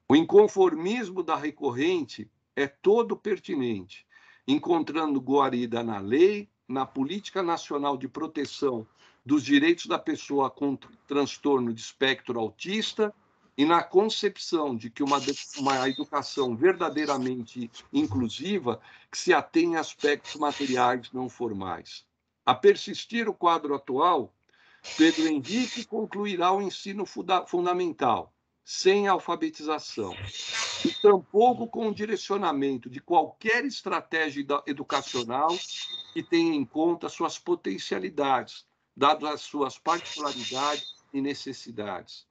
O inconformismo da recorrente é todo pertinente, encontrando guarida na lei, na Política Nacional de Proteção dos Direitos da Pessoa com Transtorno de Espectro Autista e na concepção de que uma educação verdadeiramente inclusiva que se atém a aspectos materiais não formais. A persistir o quadro atual, Pedro Henrique concluirá o ensino fundamental, sem alfabetização, e tampouco com o direcionamento de qualquer estratégia educacional que tenha em conta suas potencialidades, dadas as suas particularidades e necessidades.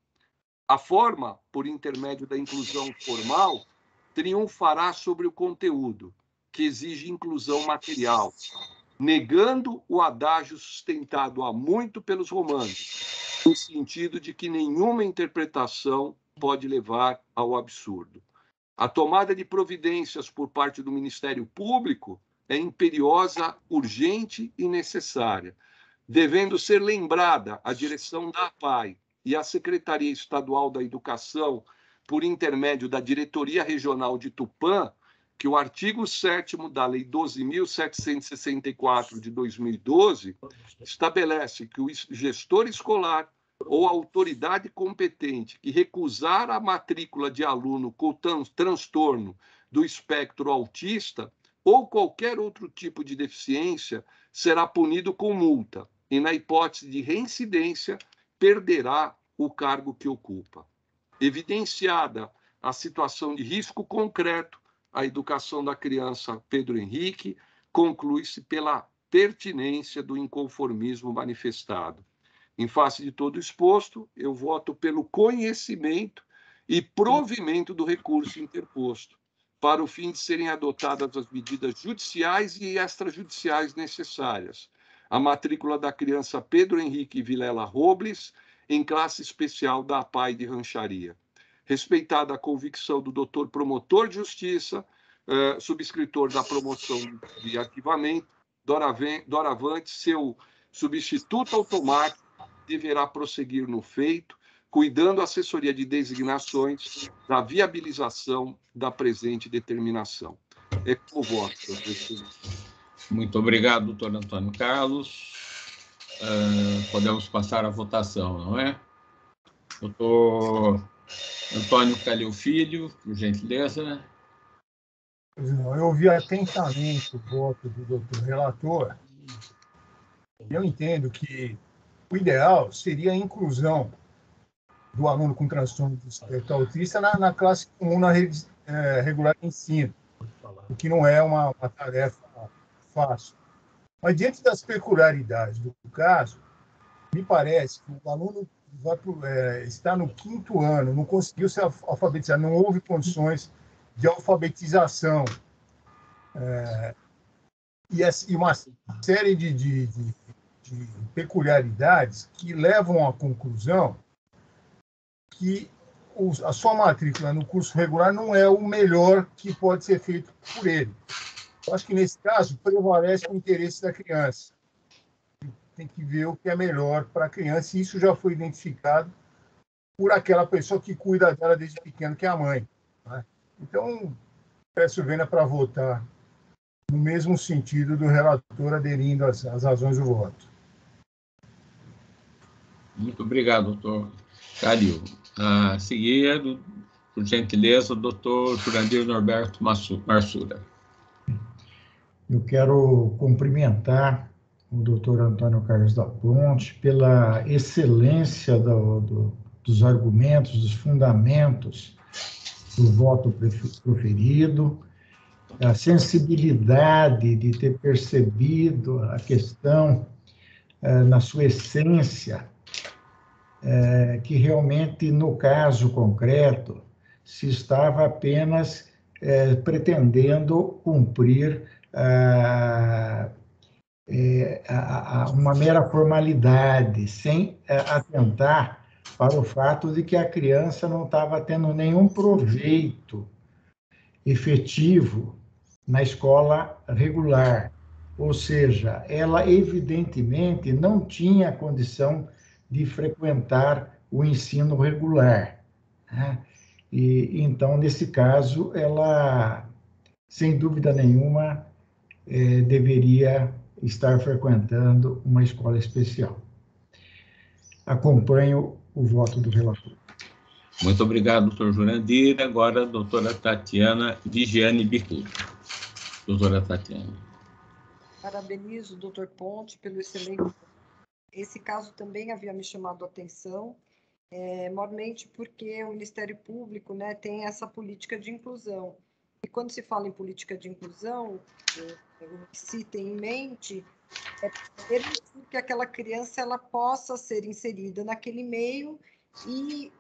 A forma, por intermédio da inclusão formal, triunfará sobre o conteúdo, que exige inclusão material, negando o adágio sustentado há muito pelos romanos, no sentido de que nenhuma interpretação pode levar ao absurdo. A tomada de providências por parte do Ministério Público é imperiosa, urgente e necessária, devendo ser lembrada a direção da APAE e a Secretaria Estadual da Educação, por intermédio da Diretoria Regional de Tupã, que o artigo 7º da Lei 12.764 de 2012 estabelece que o gestor escolar ou a autoridade competente que recusar a matrícula de aluno com transtorno do espectro autista ou qualquer outro tipo de deficiência será punido com multa e, na hipótese de reincidência, perderá o cargo que ocupa. Evidenciada a situação de risco concreto, a educação da criança Pedro Henrique conclui-se pela pertinência do inconformismo manifestado. Em face de todo exposto, eu voto pelo conhecimento e provimento do recurso interposto, para o fim de serem adotadas as medidas judiciais e extrajudiciais necessárias. A matrícula da criança Pedro Henrique Vilela Robles em classe especial da APAE de Rancharia. Respeitada a convicção do doutor promotor de justiça, subscritor da promoção de arquivamento, doravante, seu substituto automático deverá prosseguir no feito, cuidando a assessoria de designações da viabilização da presente determinação. É com o voto, senhor presidente. Muito obrigado, doutor Antônio Carlos. Podemos passar à votação, não é? Doutor Antônio Calil Filho, por gentileza. Eu ouvi atentamente o voto do doutor relator. Eu entendo que o ideal seria a inclusão do aluno com transtorno de espectro autista na classe comum na rede regular de ensino, o que não é uma tarefa fácil. Mas, diante das peculiaridades do caso, me parece que o aluno está no 5º ano, não conseguiu se alfabetizar, não houve condições de alfabetização. E uma série de peculiaridades que levam à conclusão que a sua matrícula no curso regular não é o melhor que pode ser feito por ele. Eu acho que, nesse caso, prevalece o interesse da criança. Tem que ver o que é melhor para a criança, e isso já foi identificado por aquela pessoa que cuida dela desde pequeno, que é a mãe. Né? Então, peço vênia para votar no mesmo sentido do relator, aderindo às razões do voto. Muito obrigado, doutor Calil. A seguir, por gentileza, o doutor Jurandir Norberto Marsura. Eu quero cumprimentar o doutor Antônio Carlos da Ponte pela excelência dos argumentos, dos fundamentos do voto proferido, a sensibilidade de ter percebido a questão na sua essência, que realmente, no caso concreto, se estava apenas pretendendo cumprir uma mera formalidade, sem atentar para o fato de que a criança não estava tendo nenhum proveito efetivo na escola regular, ou seja, ela evidentemente não tinha condição de frequentar o ensino regular, né? E então, nesse caso, ela, sem dúvida nenhuma, deveria estar frequentando uma escola especial. Acompanho o voto do relator. Muito obrigado, doutor Jurandir. Agora, a doutora Tatiana Vigiane Bicudo. Doutora Tatiana. Parabenizo o doutor Ponte pelo excelente... Esse caso também havia me chamado a atenção, maiormente porque o Ministério Público, né, tem essa política de inclusão. E quando se fala em política de inclusão, o que se tem em mente é permitir que aquela criança ela possa ser inserida naquele meio e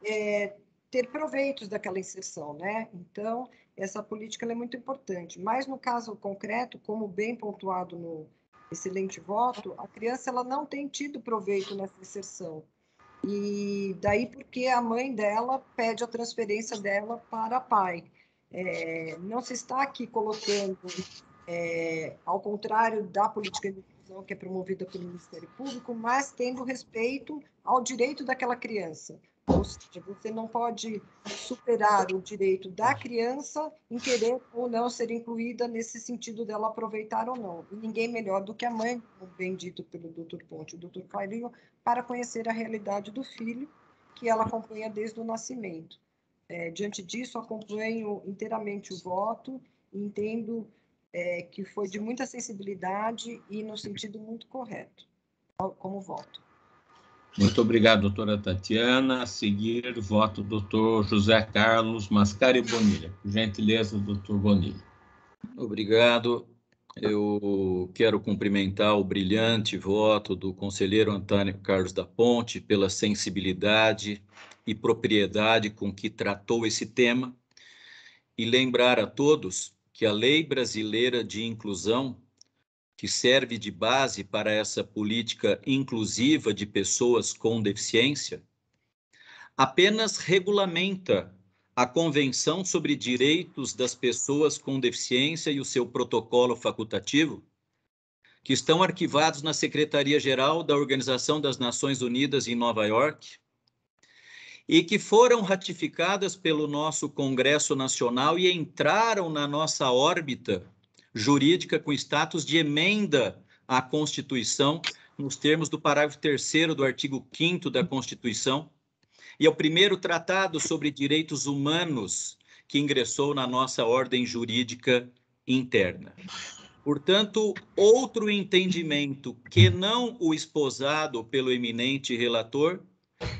ter proveitos daquela inserção, né? Então, essa política ela é muito importante. Mas, no caso concreto, como bem pontuado no excelente voto, a criança ela não tem tido proveito nessa inserção. E daí porque a mãe dela pede a transferência dela para pai. Não se está aqui colocando, ao contrário da política de inclusão que é promovida pelo Ministério Público, mas tendo respeito ao direito daquela criança. Ou seja, você não pode superar o direito da criança em querer ou não ser incluída nesse sentido dela aproveitar ou não. E ninguém melhor do que a mãe, como bem dito pelo Dr. Ponte e o Dr. Fairinho, para conhecer a realidade do filho, que ela acompanha desde o nascimento. Diante disso, acompanho inteiramente o voto e entendo que foi de muita sensibilidade e no sentido muito correto, como voto. Muito obrigado, doutora Tatiana. A seguir, voto do doutor José Carlos Mascari Bonilha. Por gentileza, doutor Bonilha. Obrigado. Eu quero cumprimentar o brilhante voto do conselheiro Antônio Carlos da Ponte pela sensibilidade e propriedade com que tratou esse tema e lembrar a todos que a Lei Brasileira de Inclusão, que serve de base para essa política inclusiva de pessoas com deficiência, apenas regulamenta a Convenção sobre Direitos das Pessoas com Deficiência e o seu protocolo facultativo, que estão arquivados na Secretaria-Geral da Organização das Nações Unidas em Nova York, e que foram ratificadas pelo nosso Congresso Nacional e entraram na nossa órbita jurídica com status de emenda à Constituição, nos termos do parágrafo 3º do artigo 5º da Constituição, e é o primeiro tratado sobre direitos humanos que ingressou na nossa ordem jurídica interna. Portanto, outro entendimento que não o esposado pelo eminente relator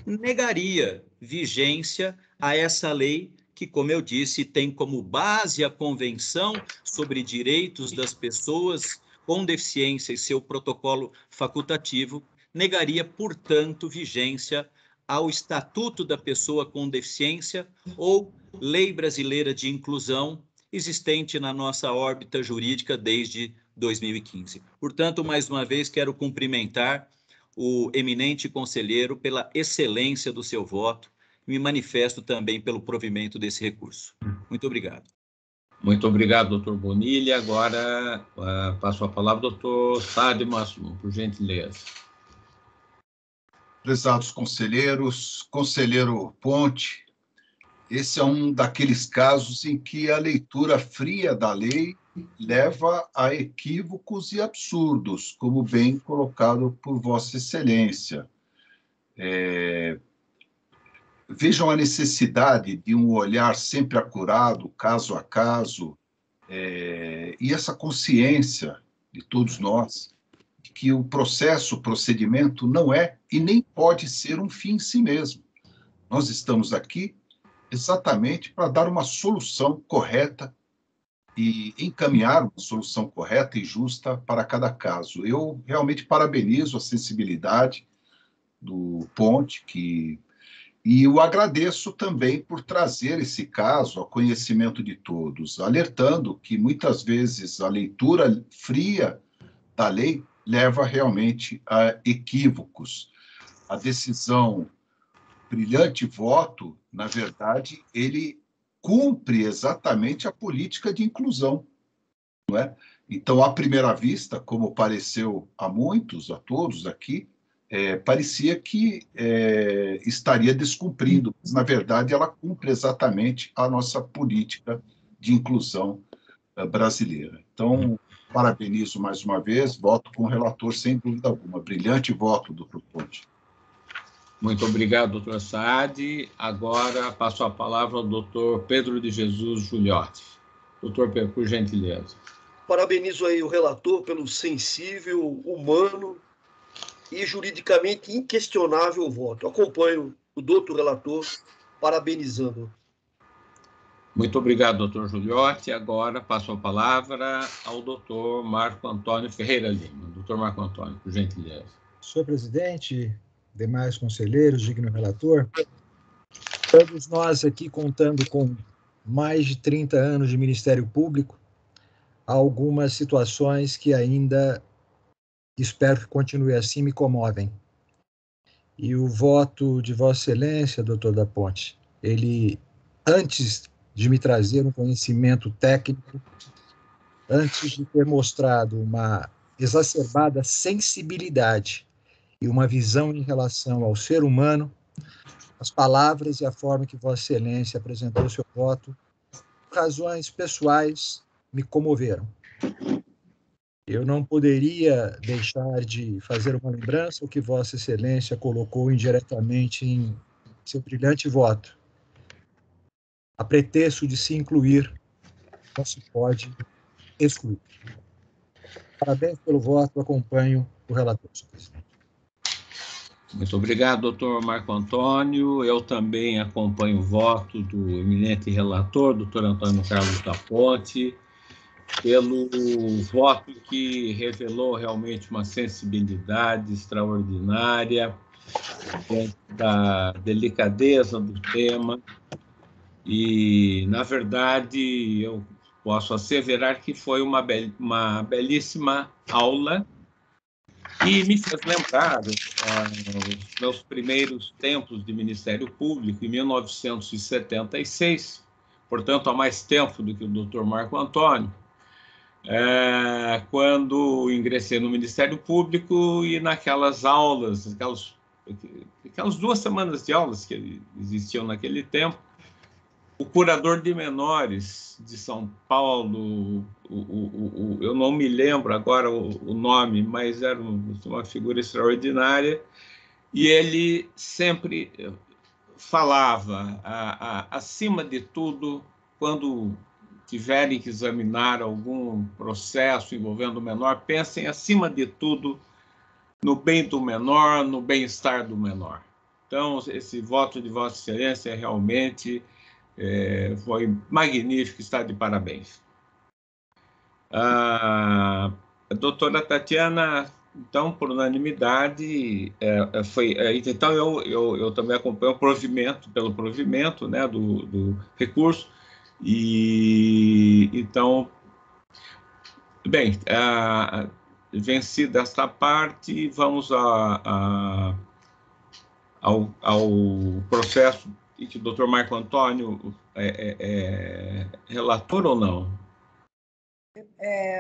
negaria vigência a essa lei que, como eu disse, tem como base a Convenção sobre Direitos das Pessoas com Deficiência e seu protocolo facultativo, negaria, portanto, vigência ao Estatuto da Pessoa com Deficiência ou Lei Brasileira de Inclusão, existente na nossa órbita jurídica desde 2015. Portanto, mais uma vez, quero cumprimentar o eminente conselheiro pela excelência do seu voto e me manifesto também pelo provimento desse recurso. Muito obrigado. Muito obrigado, doutor Bonilha. Agora passo a palavra ao doutor Sádio Máximo, por gentileza. Prezados conselheiros, conselheiro Ponte, esse é um daqueles casos em que a leitura fria da lei leva a equívocos e absurdos, como bem colocado por Vossa Excelência. Vejam a necessidade de um olhar sempre acurado, caso a caso, e essa consciência de todos nós, de que o procedimento não é e nem pode ser um fim em si mesmo. Nós estamos aqui exatamente para dar uma solução correta e encaminhar uma solução correta e justa para cada caso. Eu realmente parabenizo a sensibilidade do Ponte, e o agradeço também por trazer esse caso ao conhecimento de todos, alertando que muitas vezes a leitura fria da lei leva realmente a equívocos. A decisão brilhante voto, na verdade, ele cumpre exatamente a política de inclusão, não é? Então, à primeira vista, como pareceu a muitos, a todos aqui, parecia que estaria descumprindo, mas, na verdade, ela cumpre exatamente a nossa política de inclusão brasileira. Então, parabenizo mais uma vez, voto com o relator, sem dúvida alguma. Brilhante voto, doutor Ponte. Muito obrigado, doutor Saad. Agora passo a palavra ao doutor Pedro de Jesus Giuliotti. Doutor Pedro, por gentileza. Parabenizo aí o relator pelo sensível, humano e juridicamente inquestionável voto. Acompanho o doutor relator, parabenizando. Muito obrigado, doutor Giuliotti. Agora passo a palavra ao doutor Marco Antônio Ferreira Lima. Doutor Marco Antônio, por gentileza. Senhor presidente, demais conselheiros, digno relator, todos nós aqui contando com mais de 30 anos de Ministério Público, há algumas situações que ainda, espero que continue assim, me comovem. E o voto de Vossa Excelência, doutor da Ponte, ele, antes de me trazer um conhecimento técnico, antes de ter mostrado uma exacerbada sensibilidade e uma visão em relação ao ser humano, as palavras e a forma que Vossa Excelência apresentou seu voto, por razões pessoais, me comoveram. Eu não poderia deixar de fazer uma lembrança o que Vossa Excelência colocou indiretamente em seu brilhante voto. A pretexto de se incluir, não se pode excluir. Parabéns pelo voto, acompanho o relator, senhor presidente. Muito obrigado, doutor Marco Antônio. Eu também acompanho o voto do eminente relator, doutor Antônio Carlos da Ponte, pelo voto que revelou realmente uma sensibilidade extraordinária da delicadeza do tema. E, na verdade, eu posso asseverar que foi uma belíssima aula e me fez lembrar os meus primeiros tempos de Ministério Público, em 1976, portanto, há mais tempo do que o doutor Marco Antônio, quando ingressei no Ministério Público e naquelas aulas, aquelas 2 semanas de aulas que existiam naquele tempo, o curador de menores de São Paulo, eu não me lembro agora o nome, mas era uma figura extraordinária, e ele sempre falava, acima de tudo, quando tiverem que examinar algum processo envolvendo o menor, pensem, acima de tudo, no bem do menor, no bem-estar do menor. Então, esse voto de Vossa Excelência realmente foi magnífico, está de parabéns. A doutora Tatiana, então, por unanimidade, então eu também acompanho pelo provimento, né, do recurso, e então, bem, vencida esta parte, vamos ao processo e que o doutor Marco Antônio é relator ou não?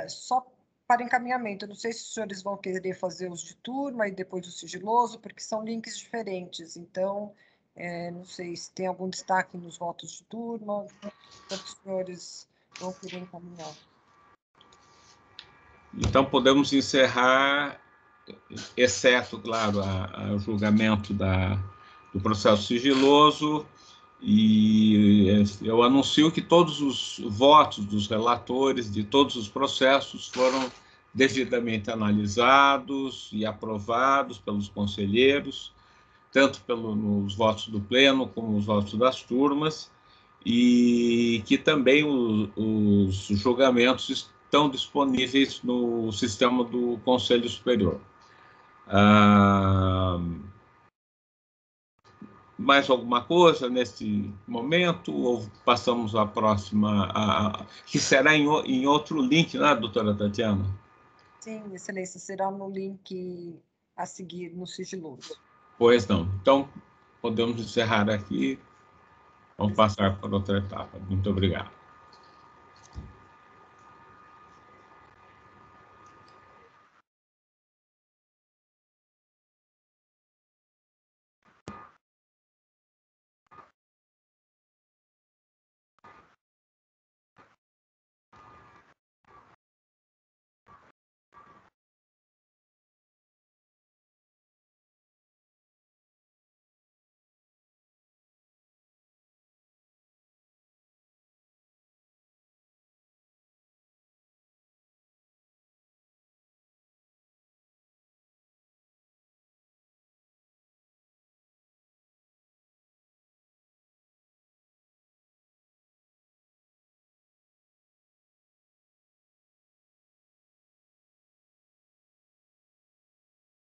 Só para encaminhamento, eu não sei se os senhores vão querer fazer os de turma e depois o sigiloso, porque são links diferentes, então, não sei se tem algum destaque nos votos de turma, quantos senhores vão querer encaminhar. Então, podemos encerrar, exceto, claro, o julgamento do processo sigiloso, e eu anuncio que todos os votos dos relatores de todos os processos foram devidamente analisados e aprovados pelos conselheiros, tanto nos votos do pleno como nos votos das turmas, e que também os julgamentos estão disponíveis no sistema do Conselho Superior. Mais alguma coisa nesse momento, ou passamos à próxima, que será em outro link, né, doutora Tatiana? Sim, Excelência, será no link a seguir no sigiloso. Pois não. Então, podemos encerrar aqui. Vamos passar para outra etapa. Muito obrigado.